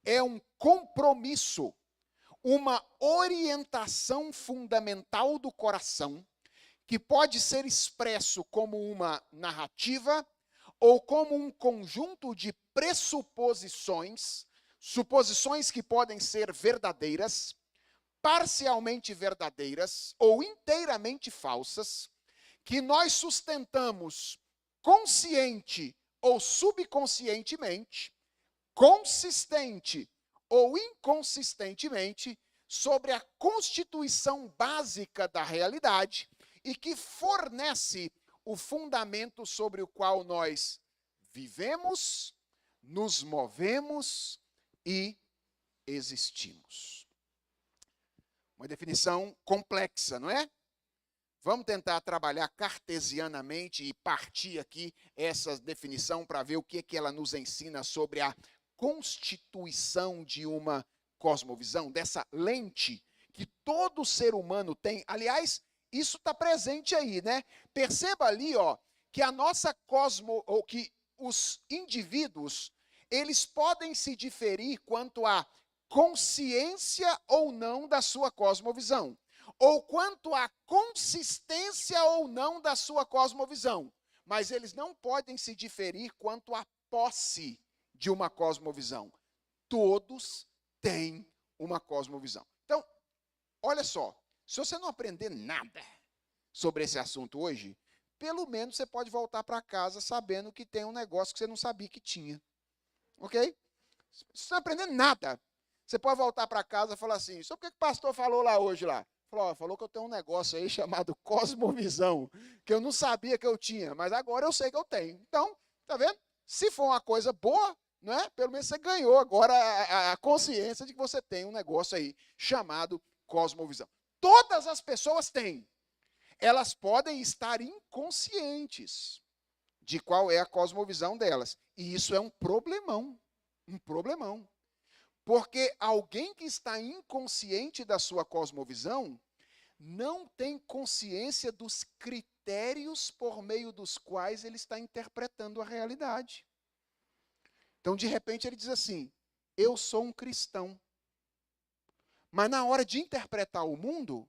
é um compromisso, uma orientação fundamental do coração, que pode ser expresso como uma narrativa ou como um conjunto de pressuposições, suposições que podem ser verdadeiras, parcialmente verdadeiras ou inteiramente falsas, que nós sustentamos consciente ou subconscientemente, consistente ou inconsistentemente, sobre a constituição básica da realidade e que fornece o fundamento sobre o qual nós vivemos, nos movemos e existimos. Uma definição complexa, não é? Vamos tentar trabalhar cartesianamente e partir aqui essa definição para ver o que ela nos ensina sobre a constituição de uma cosmovisão, dessa lente que todo ser humano tem. Aliás, isso está presente aí, né? Perceba ali, ó, que a nossa ou que os indivíduos, eles podem se diferir quanto à consciência ou não da sua cosmovisão, ou quanto à consistência ou não da sua cosmovisão, mas eles não podem se diferir quanto à posse de uma cosmovisão. Todos têm uma cosmovisão. Então, olha só, se você não aprender nada sobre esse assunto hoje, pelo menos você pode voltar para casa sabendo que tem um negócio que você não sabia que tinha. Ok? Se você não aprender nada, você pode voltar para casa e falar assim, sobre o que o pastor falou lá hoje lá? Falou que eu tenho um negócio aí chamado cosmovisão, que eu não sabia que eu tinha, mas agora eu sei que eu tenho. Então, tá vendo? Se for uma coisa boa, não é? Pelo menos você ganhou agora a consciência de que você tem um negócio aí chamado cosmovisão. Todas as pessoas têm. Elas podem estar inconscientes de qual é a cosmovisão delas. E isso é um problemão. Um problemão. Porque alguém que está inconsciente da sua cosmovisão não tem consciência dos critérios por meio dos quais ele está interpretando a realidade. Então, de repente, ele diz assim, eu sou um cristão. Mas na hora de interpretar o mundo,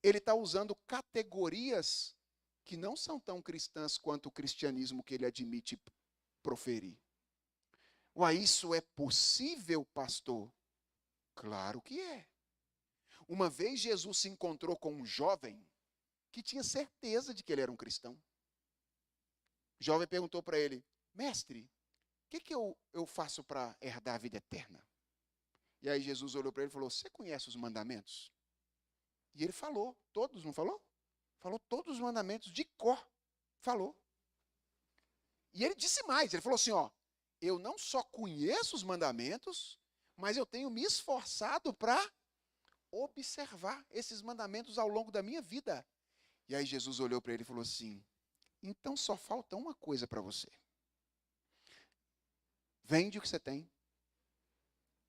ele está usando categorias que não são tão cristãs quanto o cristianismo que ele admite proferir. Ué, isso é possível, pastor? Claro que é. Uma vez Jesus se encontrou com um jovem que tinha certeza de que ele era um cristão. O jovem perguntou para ele, mestre, o que eu faço para herdar a vida eterna? E aí Jesus olhou para ele e falou, você conhece os mandamentos? E ele falou, todos, não falou? Falou todos os mandamentos de cor, falou. E ele disse mais, ele falou assim, ó, eu não só conheço os mandamentos, mas eu tenho me esforçado para observar esses mandamentos ao longo da minha vida. E aí Jesus olhou para ele e falou assim, então só falta uma coisa para você. Vende o que você tem,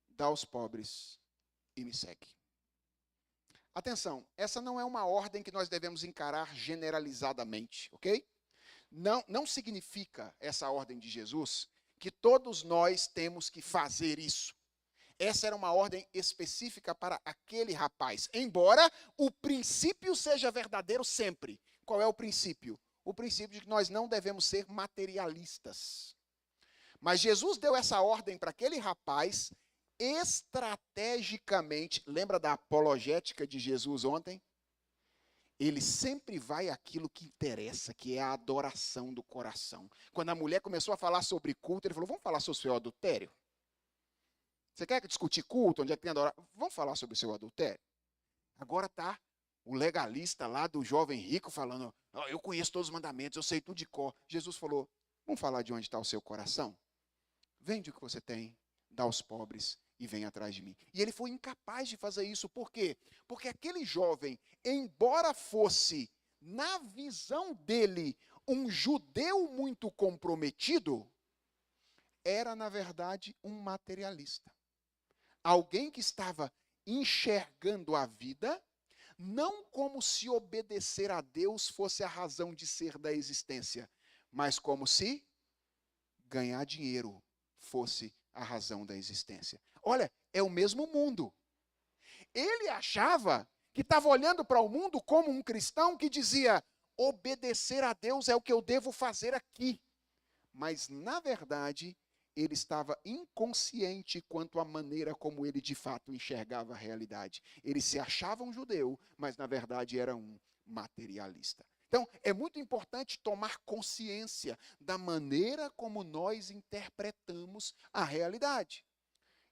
dá aos pobres e me segue. Atenção, essa não é uma ordem que nós devemos encarar generalizadamente, ok? Não significa essa ordem de Jesus que todos nós temos que fazer isso. Essa era uma ordem específica para aquele rapaz, embora o princípio seja verdadeiro sempre. Qual é o princípio? O princípio de que nós não devemos ser materialistas. Mas Jesus deu essa ordem para aquele rapaz estrategicamente. Lembra da apologética de Jesus ontem? Ele sempre vai àquilo que interessa, que é a adoração do coração. Quando a mulher começou a falar sobre culto, ele falou, vamos falar sobre o seu adultério? Você quer discutir culto, onde é que tem adoração? Vamos falar sobre o seu adultério? Agora está o legalista lá do jovem rico falando, oh, eu conheço todos os mandamentos, eu sei tudo de cor. Jesus falou, vamos falar de onde está o seu coração? Vende o que você tem, dá aos pobres e vem atrás de mim. E ele foi incapaz de fazer isso. Por quê? Porque aquele jovem, embora fosse, na visão dele, um judeu muito comprometido, era, na verdade, um materialista. Alguém que estava enxergando a vida, não como se obedecer a Deus fosse a razão de ser da existência, mas como se ganhar dinheiro fosse a razão da existência. Olha, é o mesmo mundo. Ele achava que estava olhando para o mundo como um cristão que dizia, obedecer a Deus é o que eu devo fazer aqui. Mas, na verdade, ele estava inconsciente quanto à maneira como ele de fato enxergava a realidade. Ele se achava um judeu, mas na verdade era um materialista. Então, é muito importante tomar consciência da maneira como nós interpretamos a realidade.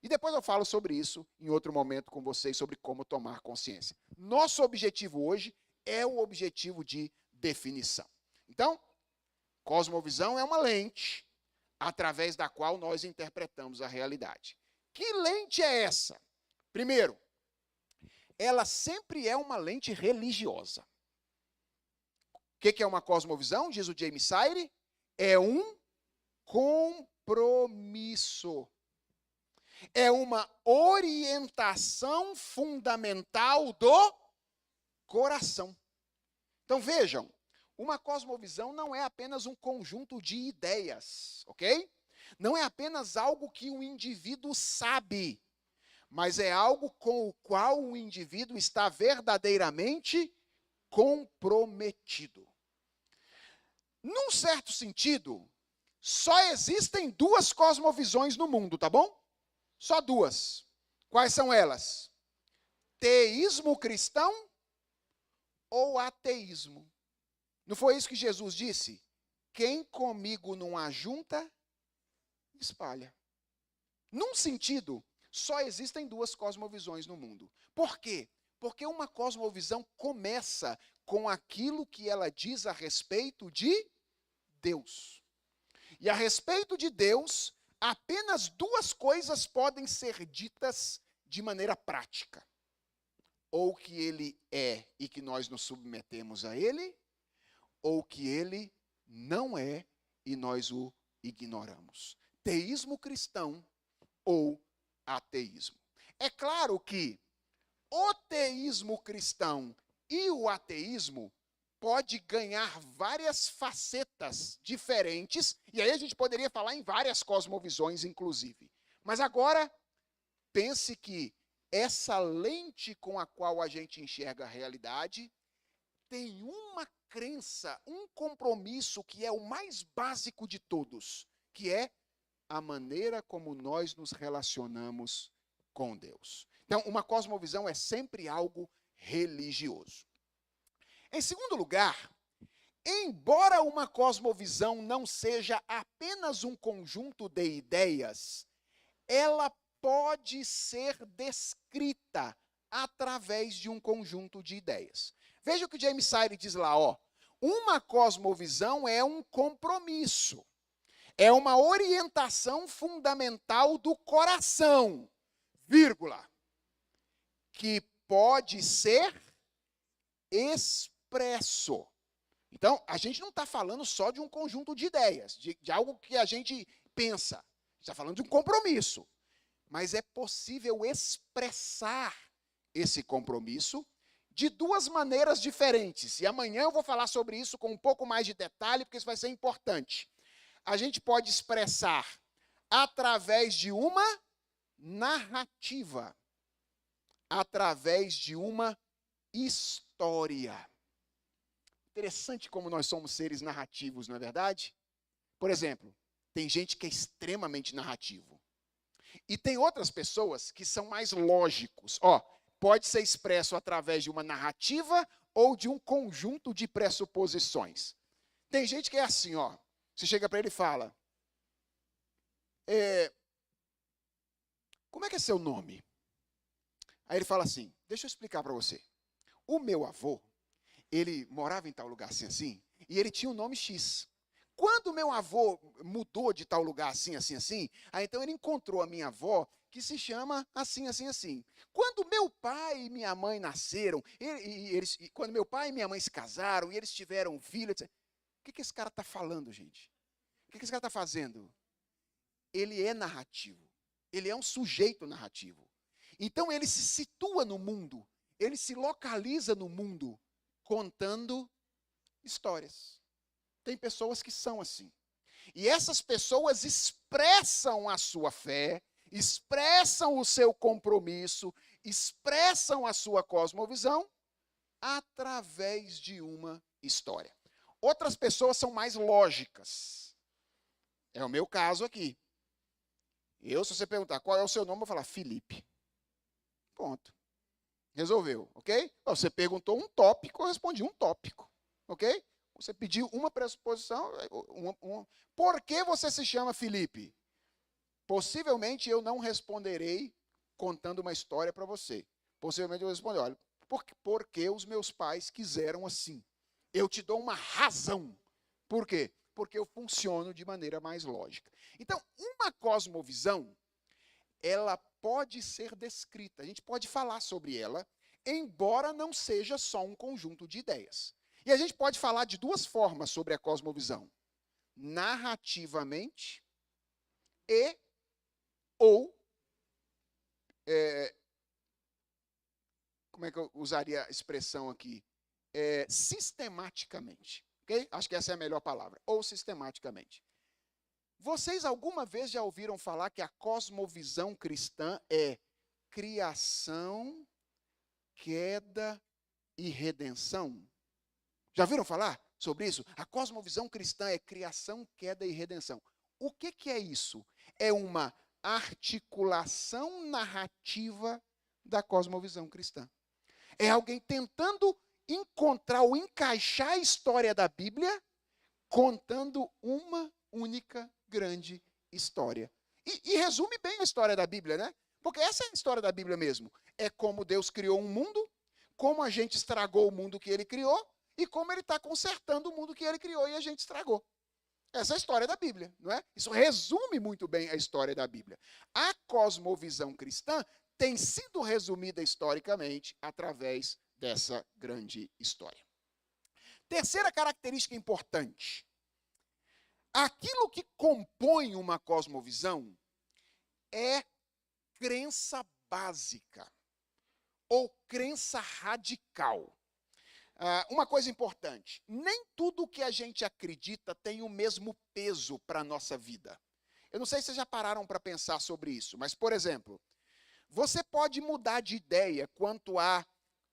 E depois eu falo sobre isso em outro momento com vocês, sobre como tomar consciência. Nosso objetivo hoje é o objetivo de definição. Então, cosmovisão é uma lente através da qual nós interpretamos a realidade. Que lente é essa? Primeiro, ela sempre é uma lente religiosa. O que é uma cosmovisão? Diz o James Sire, é um compromisso. É uma orientação fundamental do coração. Então vejam, uma cosmovisão não é apenas um conjunto de ideias, ok? Não é apenas algo que um indivíduo sabe, mas é algo com o qual o indivíduo está verdadeiramente comprometido. Num certo sentido, só existem duas cosmovisões no mundo, tá bom? Só duas. Quais são elas? Teísmo cristão ou ateísmo? Não foi isso que Jesus disse? Quem comigo não ajunta, espalha. Num sentido, só existem duas cosmovisões no mundo. Por quê? Porque uma cosmovisão começa com aquilo que ela diz a respeito de Deus. E a respeito de Deus, apenas duas coisas podem ser ditas de maneira prática. Ou que ele é e que nós nos submetemos a ele, ou que ele não é e nós o ignoramos. Teísmo cristão ou ateísmo. É claro que o teísmo cristão e o ateísmo pode ganhar várias facetas diferentes, e aí a gente poderia falar em várias cosmovisões, inclusive. Mas agora, pense que essa lente com a qual a gente enxerga a realidade tem uma crença, um compromisso que é o mais básico de todos, que é a maneira como nós nos relacionamos com Deus. Então, uma cosmovisão é sempre algo religioso. Em segundo lugar, embora uma cosmovisão não seja apenas um conjunto de ideias, ela pode ser descrita através de um conjunto de ideias. Veja o que James Sire diz lá, ó. Uma cosmovisão é um compromisso, é uma orientação fundamental do coração, vírgula, que pode ser expresso. Então, a gente não está falando só de um conjunto de ideias, de algo que a gente pensa. A gente está falando de um compromisso. Mas é possível expressar esse compromisso de duas maneiras diferentes. E amanhã eu vou falar sobre isso com um pouco mais de detalhe, porque isso vai ser importante. A gente pode expressar através de uma narrativa, através de uma história. Interessante como nós somos seres narrativos, não é verdade? Por exemplo, tem gente que é extremamente narrativo. E tem outras pessoas que são mais lógicos. Ó, pode ser expresso através de uma narrativa ou de um conjunto de pressuposições. Tem gente que é assim, ó. Você chega para ele e fala, como é que é seu nome? Aí ele fala assim, deixa eu explicar para você. O meu avô, ele morava em tal lugar assim, assim, e ele tinha um nome X. Quando meu avô mudou de tal lugar assim, assim, assim, aí então ele encontrou a minha avó, que se chama assim, assim, assim. Quando meu pai e minha mãe nasceram, quando meu pai e minha mãe se casaram, e eles tiveram um filho, etc. O que esse cara está falando, gente? O que esse cara está fazendo? Ele é narrativo. Ele é um sujeito narrativo. Então ele se situa no mundo, ele se localiza no mundo, contando histórias. Tem pessoas que são assim. E essas pessoas expressam a sua fé, expressam o seu compromisso, expressam a sua cosmovisão através de uma história. Outras pessoas são mais lógicas. É o meu caso aqui. Se você perguntar qual é o seu nome, eu vou falar Felipe. Ponto. Resolveu, ok? Você perguntou um tópico, eu respondi um tópico, ok? Você pediu uma pressuposição. Por que você se chama Felipe? Possivelmente eu não responderei contando uma história para você. Possivelmente eu vou responder, olha, porque os meus pais quiseram assim. Eu te dou uma razão. Por quê? Porque eu funciono de maneira mais lógica. Então, uma cosmovisão, ela pode ser descrita, a gente pode falar sobre ela, embora não seja só um conjunto de ideias. E a gente pode falar de duas formas sobre a cosmovisão: narrativamente ou como é que eu usaria a expressão aqui? Sistematicamente. Okay? Acho que essa é a melhor palavra. Ou sistematicamente. Vocês alguma vez já ouviram falar que a cosmovisão cristã é criação, queda e redenção? Já ouviram falar sobre isso? A cosmovisão cristã é criação, queda e redenção. O que é isso? É uma articulação narrativa da cosmovisão cristã. É alguém tentando encontrar ou encaixar a história da Bíblia contando uma única grande história. E resume bem a história da Bíblia, né? Porque essa é a história da Bíblia mesmo. É como Deus criou um mundo, como a gente estragou o mundo que ele criou e como ele está consertando o mundo que ele criou e a gente estragou. Essa é a história da Bíblia, não é? Isso resume muito bem a história da Bíblia. A cosmovisão cristã tem sido resumida historicamente através dessa grande história. Terceira característica importante. Aquilo que compõe uma cosmovisão é crença básica ou crença radical. Uma coisa importante, nem tudo que a gente acredita tem o mesmo peso para a nossa vida. Eu não sei se vocês já pararam para pensar sobre isso, mas, por exemplo, você pode mudar de ideia quanto a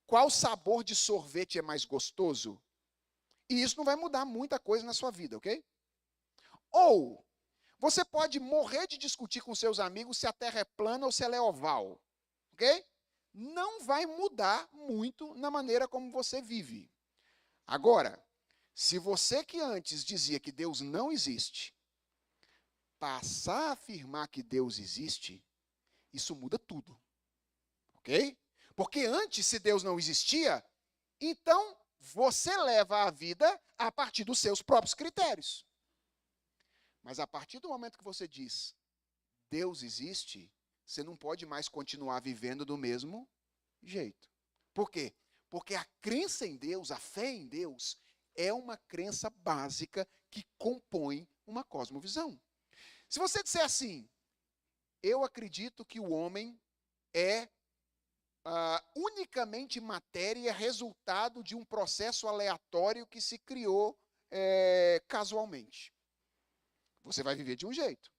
qual sabor de sorvete é mais gostoso, e isso não vai mudar muita coisa na sua vida, ok? Ou você pode morrer de discutir com seus amigos se a Terra é plana ou se ela é oval, ok? Não vai mudar muito na maneira como você vive. Agora, se você que antes dizia que Deus não existe, passar a afirmar que Deus existe, isso muda tudo, ok? Porque antes, se Deus não existia, então você leva a vida a partir dos seus próprios critérios. Mas a partir do momento que você diz, Deus existe, você não pode mais continuar vivendo do mesmo jeito. Por quê? Porque a crença em Deus, a fé em Deus, é uma crença básica que compõe uma cosmovisão. Se você disser assim, eu acredito que o homem é unicamente matéria, resultado de um processo aleatório que se criou casualmente. Você vai viver de um jeito.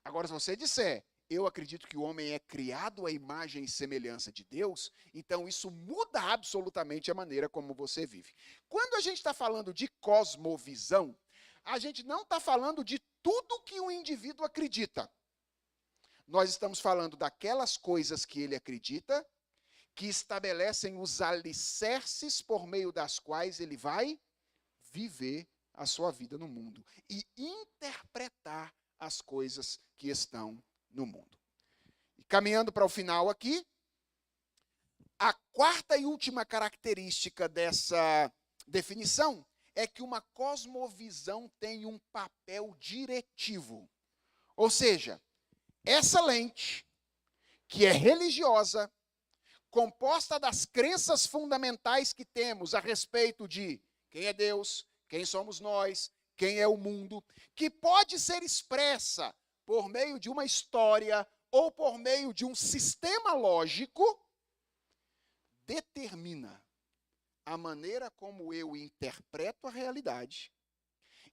Agora, se você disser, eu acredito que o homem é criado à imagem e semelhança de Deus, então isso muda absolutamente a maneira como você vive. Quando a gente está falando de cosmovisão, a gente não está falando de tudo que o indivíduo acredita. Nós estamos falando daquelas coisas que ele acredita, que estabelecem os alicerces por meio das quais ele vai viver a sua vida no mundo e interpretar as coisas que estão no mundo. E caminhando para o final aqui, a quarta e última característica dessa definição é que uma cosmovisão tem um papel diretivo. Ou seja, essa lente, que é religiosa, composta das crenças fundamentais que temos a respeito de quem é Deus, quem somos nós, quem é o mundo, que pode ser expressa por meio de uma história ou por meio de um sistema lógico, determina a maneira como eu interpreto a realidade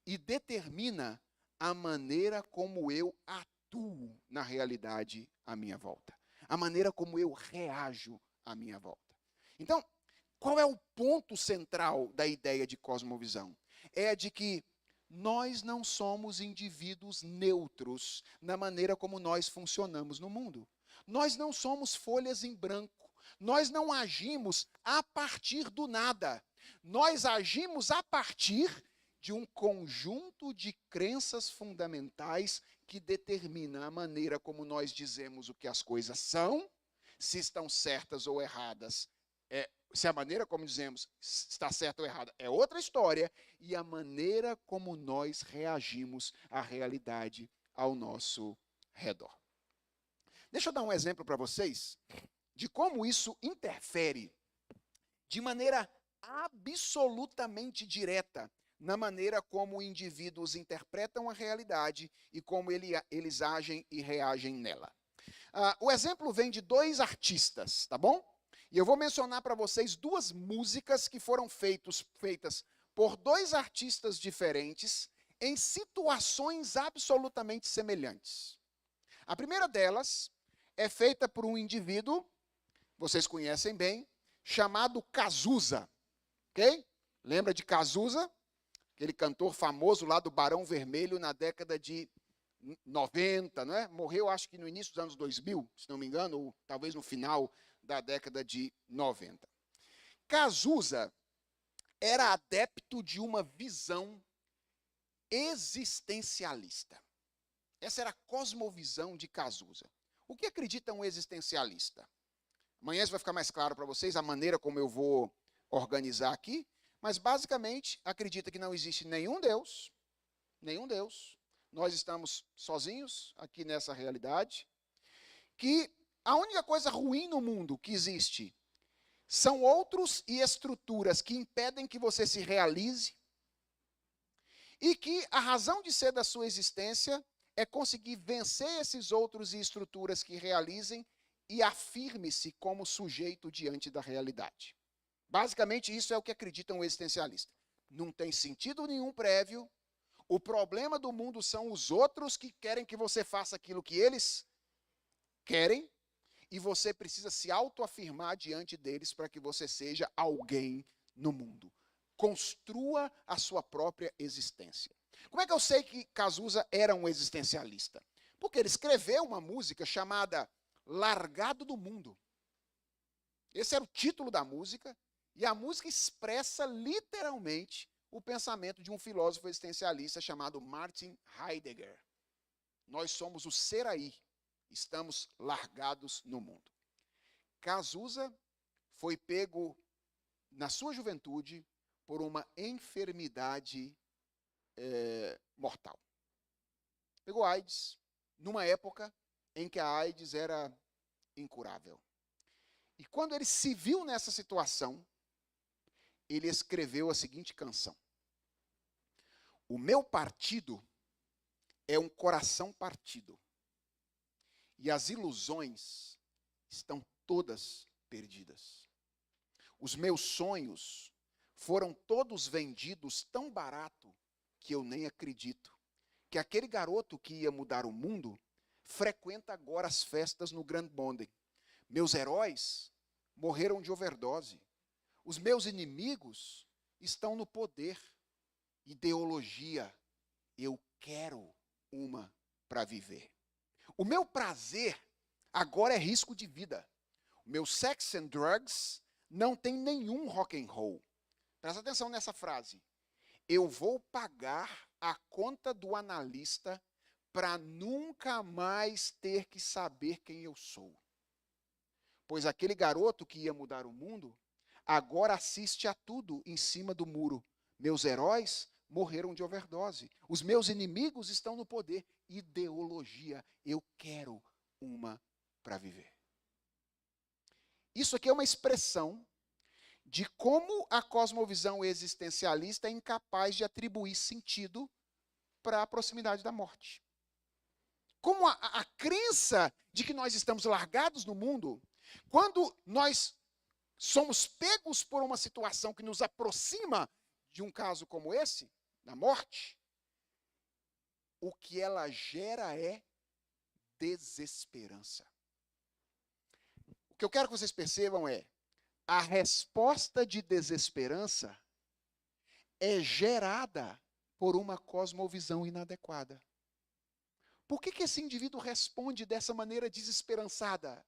e determina a maneira como eu atuo na realidade à minha volta, a maneira como eu reajo à minha volta. Então, qual é o ponto central da ideia de cosmovisão? É de que nós não somos indivíduos neutros na maneira como nós funcionamos no mundo. Nós não somos folhas em branco. Nós não agimos a partir do nada. Nós agimos a partir de um conjunto de crenças fundamentais que determina a maneira como nós dizemos o que as coisas são, se estão certas ou erradas. Se a maneira como dizemos está certa ou errada é outra história, e a maneira como nós reagimos à realidade ao nosso redor. Deixa eu dar um exemplo para vocês de como isso interfere de maneira absolutamente direta na maneira como indivíduos interpretam a realidade e como eles agem e reagem nela. O exemplo vem de 2 artistas, tá bom? E eu vou mencionar para vocês 2 músicas que foram feitas por 2 artistas diferentes em situações absolutamente semelhantes. A primeira delas é feita por um indivíduo, vocês conhecem bem, chamado Cazuza, ok? Lembra de Cazuza? Aquele cantor famoso lá do Barão Vermelho na década de 90, né? Morreu, acho que no início dos anos 2000, se não me engano, ou talvez no final da década de 90. Cazuza era adepto de uma visão existencialista. Essa era a cosmovisão de Cazuza. O que acredita um existencialista? Amanhã isso vai ficar mais claro para vocês, a maneira como eu vou organizar aqui, mas basicamente acredita que não existe nenhum Deus, nós estamos sozinhos aqui nessa realidade, que a única coisa ruim no mundo que existe são outros e estruturas que impedem que você se realize, e que a razão de ser da sua existência é conseguir vencer esses outros e estruturas que realizem e afirme-se como sujeito diante da realidade. Basicamente, isso é o que acredita um existencialista. Não tem sentido nenhum prévio. O problema do mundo são os outros que querem que você faça aquilo que eles querem, e você precisa se autoafirmar diante deles para que você seja alguém no mundo. Construa a sua própria existência. Como é que eu sei que Cazuza era um existencialista? Porque ele escreveu uma música chamada Largado do Mundo. Esse era o título da música, e a música expressa literalmente o pensamento de um filósofo existencialista chamado Martin Heidegger. Nós somos o ser aí, estamos largados no mundo. Cazuza foi pego na sua juventude por uma enfermidade mortal. Pegou AIDS numa época em que a AIDS era incurável. E quando ele se viu nessa situação, ele escreveu a seguinte canção: O meu partido é um coração partido, e as ilusões estão todas perdidas. Os meus sonhos foram todos vendidos tão barato que eu nem acredito que aquele garoto que ia mudar o mundo frequenta agora as festas no Grand Bonden. Meus heróis morreram de overdose. Os meus inimigos estão no poder. Ideologia, eu quero uma para viver. O meu prazer agora é risco de vida. O meu sex and drugs não tem nenhum rock and roll. Presta atenção nessa frase. Eu vou pagar a conta do analista para nunca mais ter que saber quem eu sou. Pois aquele garoto que ia mudar o mundo, agora assiste a tudo em cima do muro. Meus heróis morreram de overdose. Os meus inimigos estão no poder. Ideologia, eu quero uma para viver. Isso aqui é uma expressão de como a cosmovisão existencialista é incapaz de atribuir sentido para a proximidade da morte. Como a crença de que nós estamos largados no mundo, quando nós somos pegos por uma situação que nos aproxima de um caso como esse, da morte, o que ela gera é desesperança. O que eu quero que vocês percebam é, a resposta de desesperança é gerada por uma cosmovisão inadequada. Por que esse indivíduo responde dessa maneira desesperançada?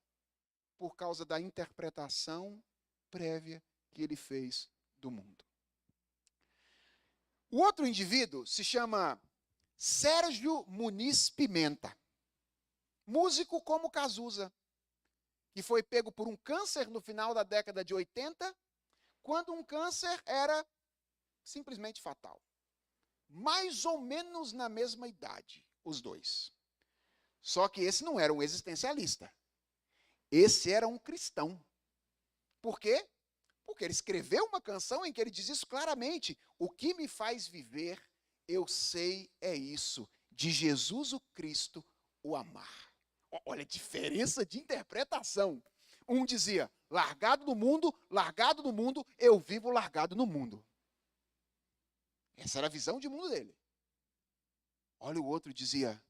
Por causa da interpretação prévia que ele fez do mundo. O outro indivíduo se chama Sérgio Muniz Pimenta, músico como Cazuza, que foi pego por um câncer no final da década de 80, quando um câncer era simplesmente fatal. Mais ou menos na mesma idade, os dois. Só que esse não era um existencialista. Esse era um cristão. Por quê? Porque ele escreveu uma canção em que ele diz isso claramente. O que me faz viver, eu sei, é isso. De Jesus o Cristo, o amar. Olha a diferença de interpretação. Um dizia, largado do mundo, eu vivo largado no mundo. Essa era a visão de mundo dele. Olha, o outro dizia,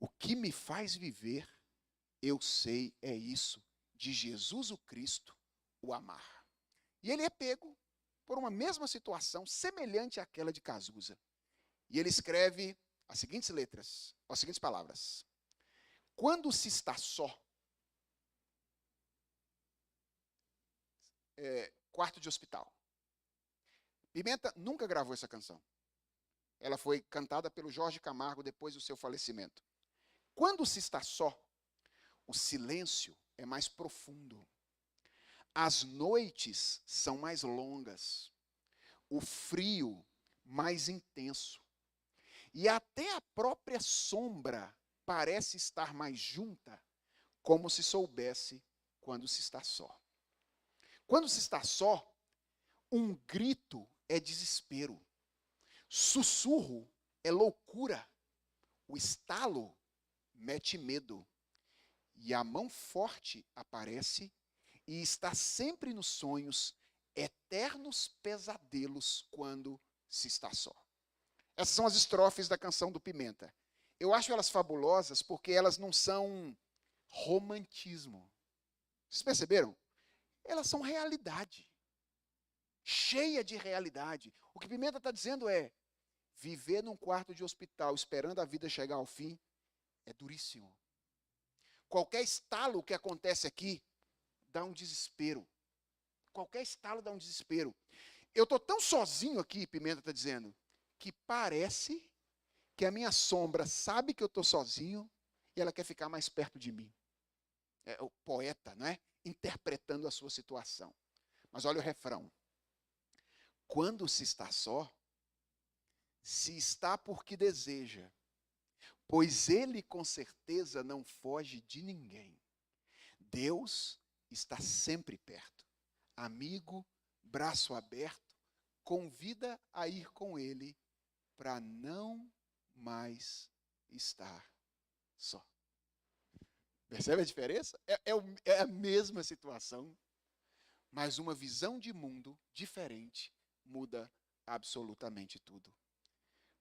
o que me faz viver, eu sei, é isso, de Jesus o Cristo, o amar. E ele é pego por uma mesma situação, semelhante àquela de Cazuza. E ele escreve as seguintes letras, as seguintes palavras. Quando se está só, quarto de hospital. Pimenta nunca gravou essa canção. Ela foi cantada pelo Jorge Camargo depois do seu falecimento. Quando se está só, o silêncio é mais profundo. As noites são mais longas. O frio mais intenso. E até a própria sombra parece estar mais junta, como se soubesse quando se está só. Quando se está só, um grito é desespero. Sussurro é loucura. O estalo mete medo. E a mão forte aparece e está sempre nos sonhos, eternos pesadelos quando se está só. Essas são as estrofes da canção do Pimenta. Eu acho elas fabulosas porque elas não são romantismo. Vocês perceberam? Elas são realidade. Cheia de realidade. O que Pimenta está dizendo é, viver num quarto de hospital esperando a vida chegar ao fim é duríssimo. Qualquer estalo que acontece aqui dá um desespero. Qualquer estalo dá um desespero. Eu estou tão sozinho aqui, Pimenta está dizendo, que parece que a minha sombra sabe que eu estou sozinho e ela quer ficar mais perto de mim. É o poeta, não é? Interpretando a sua situação. Mas olha o refrão. Quando se está só, se está porque deseja, pois ele com certeza não foge de ninguém. Deus está sempre perto. Amigo, braço aberto, convida a ir com ele para não mais estar só. Percebe a diferença? É a mesma situação, mas uma visão de mundo diferente muda absolutamente tudo.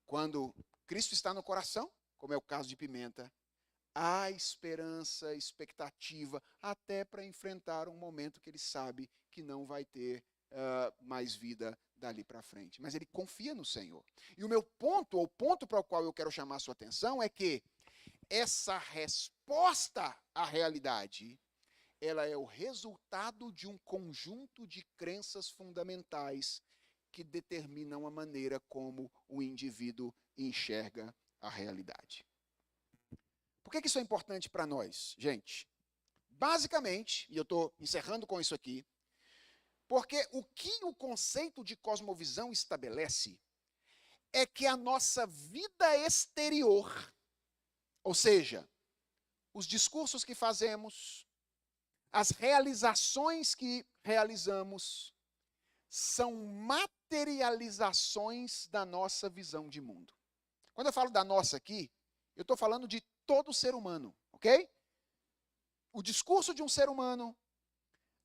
Quando Cristo está no coração, como é o caso de Pimenta, há esperança, expectativa, até para enfrentar um momento que ele sabe que não vai ter mais vida dali para frente. Mas ele confia no Senhor. E o meu ponto, ou o ponto para o qual eu quero chamar a sua atenção, é que essa resposta à realidade, ela é o resultado de um conjunto de crenças fundamentais que determinam a maneira como o indivíduo enxerga a realidade. Por que isso é importante para nós, gente? Basicamente, e eu estou encerrando com isso aqui, porque o que o conceito de cosmovisão estabelece é que a nossa vida exterior, ou seja, os discursos que fazemos, as realizações que realizamos, são materializações da nossa visão de mundo. Quando eu falo da nossa aqui, eu estou falando de todo ser humano, ok? O discurso de um ser humano,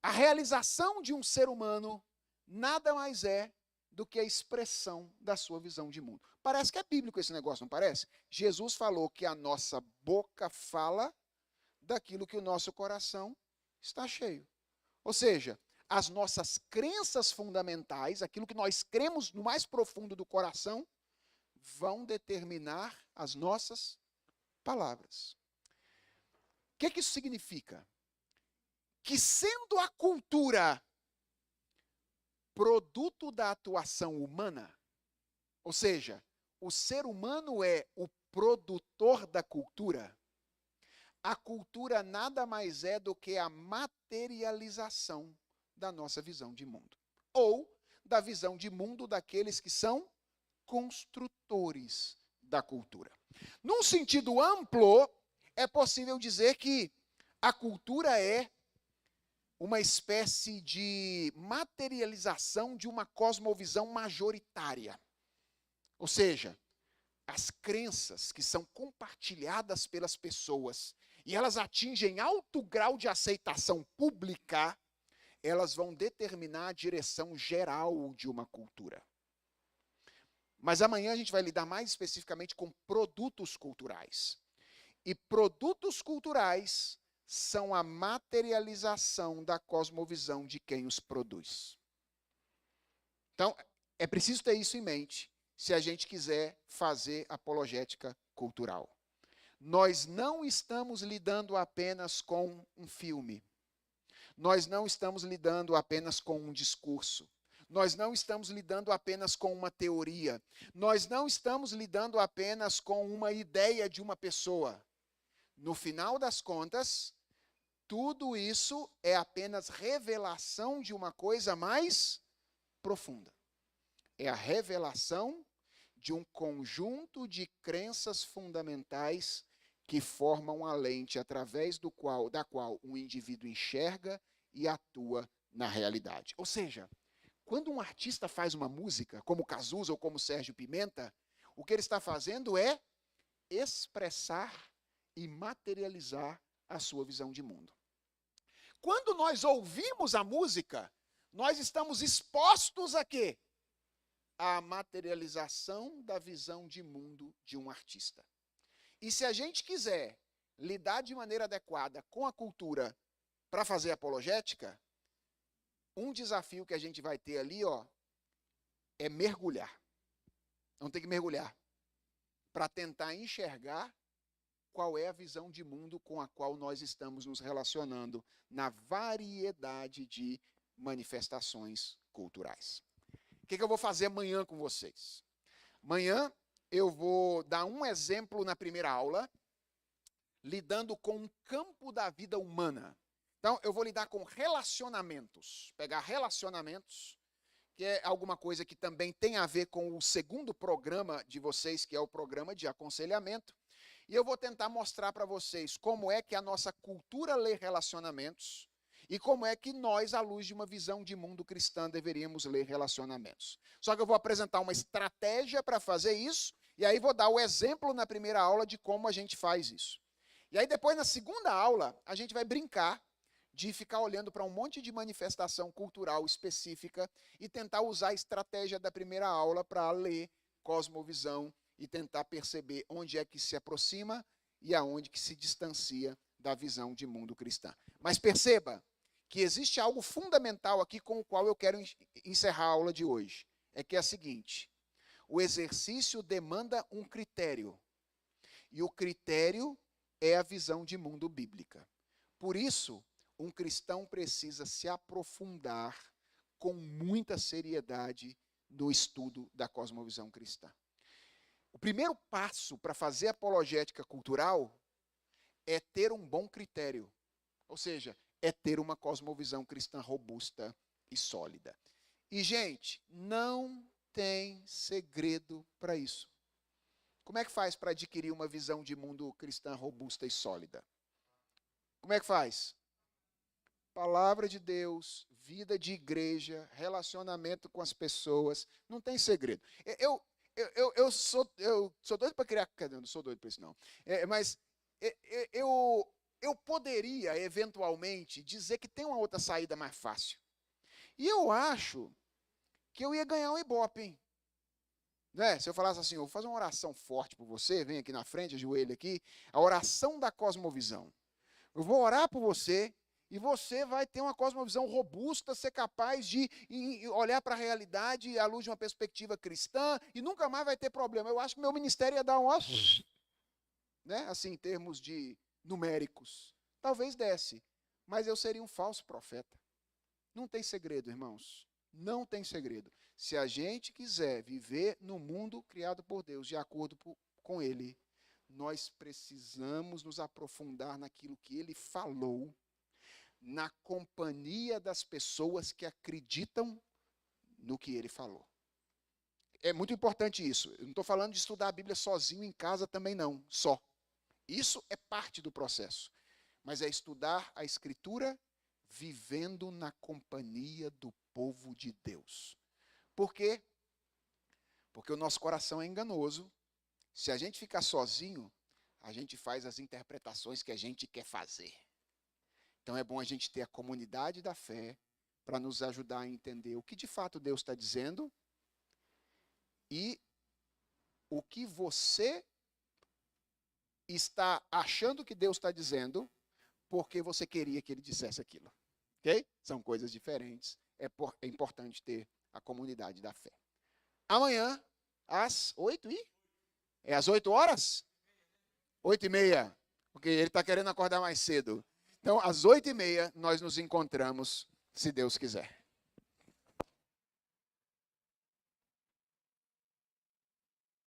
a realização de um ser humano, nada mais é do que a expressão da sua visão de mundo. Parece que é bíblico esse negócio, não parece? Jesus falou que a nossa boca fala daquilo que o nosso coração está cheio. Ou seja, as nossas crenças fundamentais, aquilo que nós cremos no mais profundo do coração, vão determinar as nossas palavras. O que isso significa? Que sendo a cultura produto da atuação humana, Ou seja, o ser humano é o produtor da cultura. A cultura nada mais é do que a materialização da nossa visão de mundo. Ou da visão de mundo daqueles que são construtores da cultura. Num sentido amplo, é possível dizer que a cultura é uma espécie de materialização de uma cosmovisão majoritária. Ou seja, as crenças que são compartilhadas pelas pessoas e elas atingem alto grau de aceitação pública, elas vão determinar a direção geral de uma cultura. Mas amanhã a gente vai lidar mais especificamente com produtos culturais. E produtos culturais são a materialização da cosmovisão de quem os produz. Então, é preciso ter isso em mente se a gente quiser fazer apologética cultural. Nós não estamos lidando apenas com um filme. Nós não estamos lidando apenas com um discurso. Nós não estamos lidando apenas com uma teoria. Nós não estamos lidando apenas com uma ideia de uma pessoa. No final das contas, tudo isso é apenas revelação de uma coisa mais profunda. É a revelação de um conjunto de crenças fundamentais que formam a lente através da qual um indivíduo enxerga e atua na realidade. Ou seja, quando um artista faz uma música, como Cazuza ou como Sérgio Pimenta, o que ele está fazendo é expressar e materializar a sua visão de mundo. Quando nós ouvimos a música, nós estamos expostos a quê? A materialização da visão de mundo de um artista. E se a gente quiser lidar de maneira adequada com a cultura para fazer apologética, um desafio que a gente vai ter ali, é mergulhar. Vamos ter que mergulhar para tentar enxergar qual é a visão de mundo com a qual nós estamos nos relacionando na variedade de manifestações culturais. O que eu vou fazer amanhã com vocês? Amanhã eu vou dar um exemplo na primeira aula, lidando com um campo da vida humana. Então, eu vou lidar com relacionamentos, pegar relacionamentos, que é alguma coisa que também tem a ver com o segundo programa de vocês, que é o programa de aconselhamento. E eu vou tentar mostrar para vocês como é que a nossa cultura lê relacionamentos e como é que nós, à luz de uma visão de mundo cristã, deveríamos ler relacionamentos. Só que eu vou apresentar uma estratégia para fazer isso, e aí vou dar o exemplo na primeira aula de como a gente faz isso. E aí depois, na segunda aula, a gente vai brincar de ficar olhando para um monte de manifestação cultural específica e tentar usar a estratégia da primeira aula para ler cosmovisão e tentar perceber onde é que se aproxima e aonde que se distancia da visão de mundo cristã. Mas perceba que existe algo fundamental aqui com o qual eu quero encerrar a aula de hoje. É que é a seguinte: o exercício demanda um critério. E o critério é a visão de mundo bíblica. Por isso, um cristão precisa se aprofundar com muita seriedade no estudo da cosmovisão cristã. O primeiro passo para fazer apologética cultural é ter um bom critério. Ou seja, é ter uma cosmovisão cristã robusta e sólida. E, gente, não tem segredo para isso. Como é que faz para adquirir uma visão de mundo cristã robusta e sólida? Como é que faz? Palavra de Deus, vida de igreja, relacionamento com as pessoas, não tem segredo. Eu sou doido para criar, não sou doido para isso não, mas eu poderia, eventualmente, dizer que tem uma outra saída mais fácil. E eu acho que eu ia ganhar um ibope, hein? Né? Se eu falasse assim, eu vou fazer uma oração forte por você, vem aqui na frente, ajoelha aqui, a oração da cosmovisão. Eu vou orar por você e você vai ter uma cosmovisão robusta, ser capaz de olhar para a realidade à luz de uma perspectiva cristã e nunca mais vai ter problema. Eu acho que meu ministério ia dar um né? Assim, em termos de numéricos. Talvez desse, mas eu seria um falso profeta. Não tem segredo, irmãos. Não tem segredo. Se a gente quiser viver no mundo criado por Deus, de acordo com Ele, nós precisamos nos aprofundar naquilo que Ele falou, na companhia das pessoas que acreditam no que Ele falou. É muito importante isso. Eu não estou falando de estudar a Bíblia sozinho em casa também não, só. Isso é parte do processo. Mas é estudar a Escritura vivendo na companhia do povo de Deus. Por quê? Porque o nosso coração é enganoso. Se a gente ficar sozinho, a gente faz as interpretações que a gente quer fazer. Então é bom a gente ter a comunidade da fé para nos ajudar a entender o que de fato Deus está dizendo e o que você está achando que Deus está dizendo porque você queria que Ele dissesse aquilo. Ok? São coisas diferentes. É importante ter a comunidade da fé. Amanhã, às 8 e? É às 8 horas? 8h30. Porque ele está querendo acordar mais cedo. Então, às 8h30, nós nos encontramos, se Deus quiser.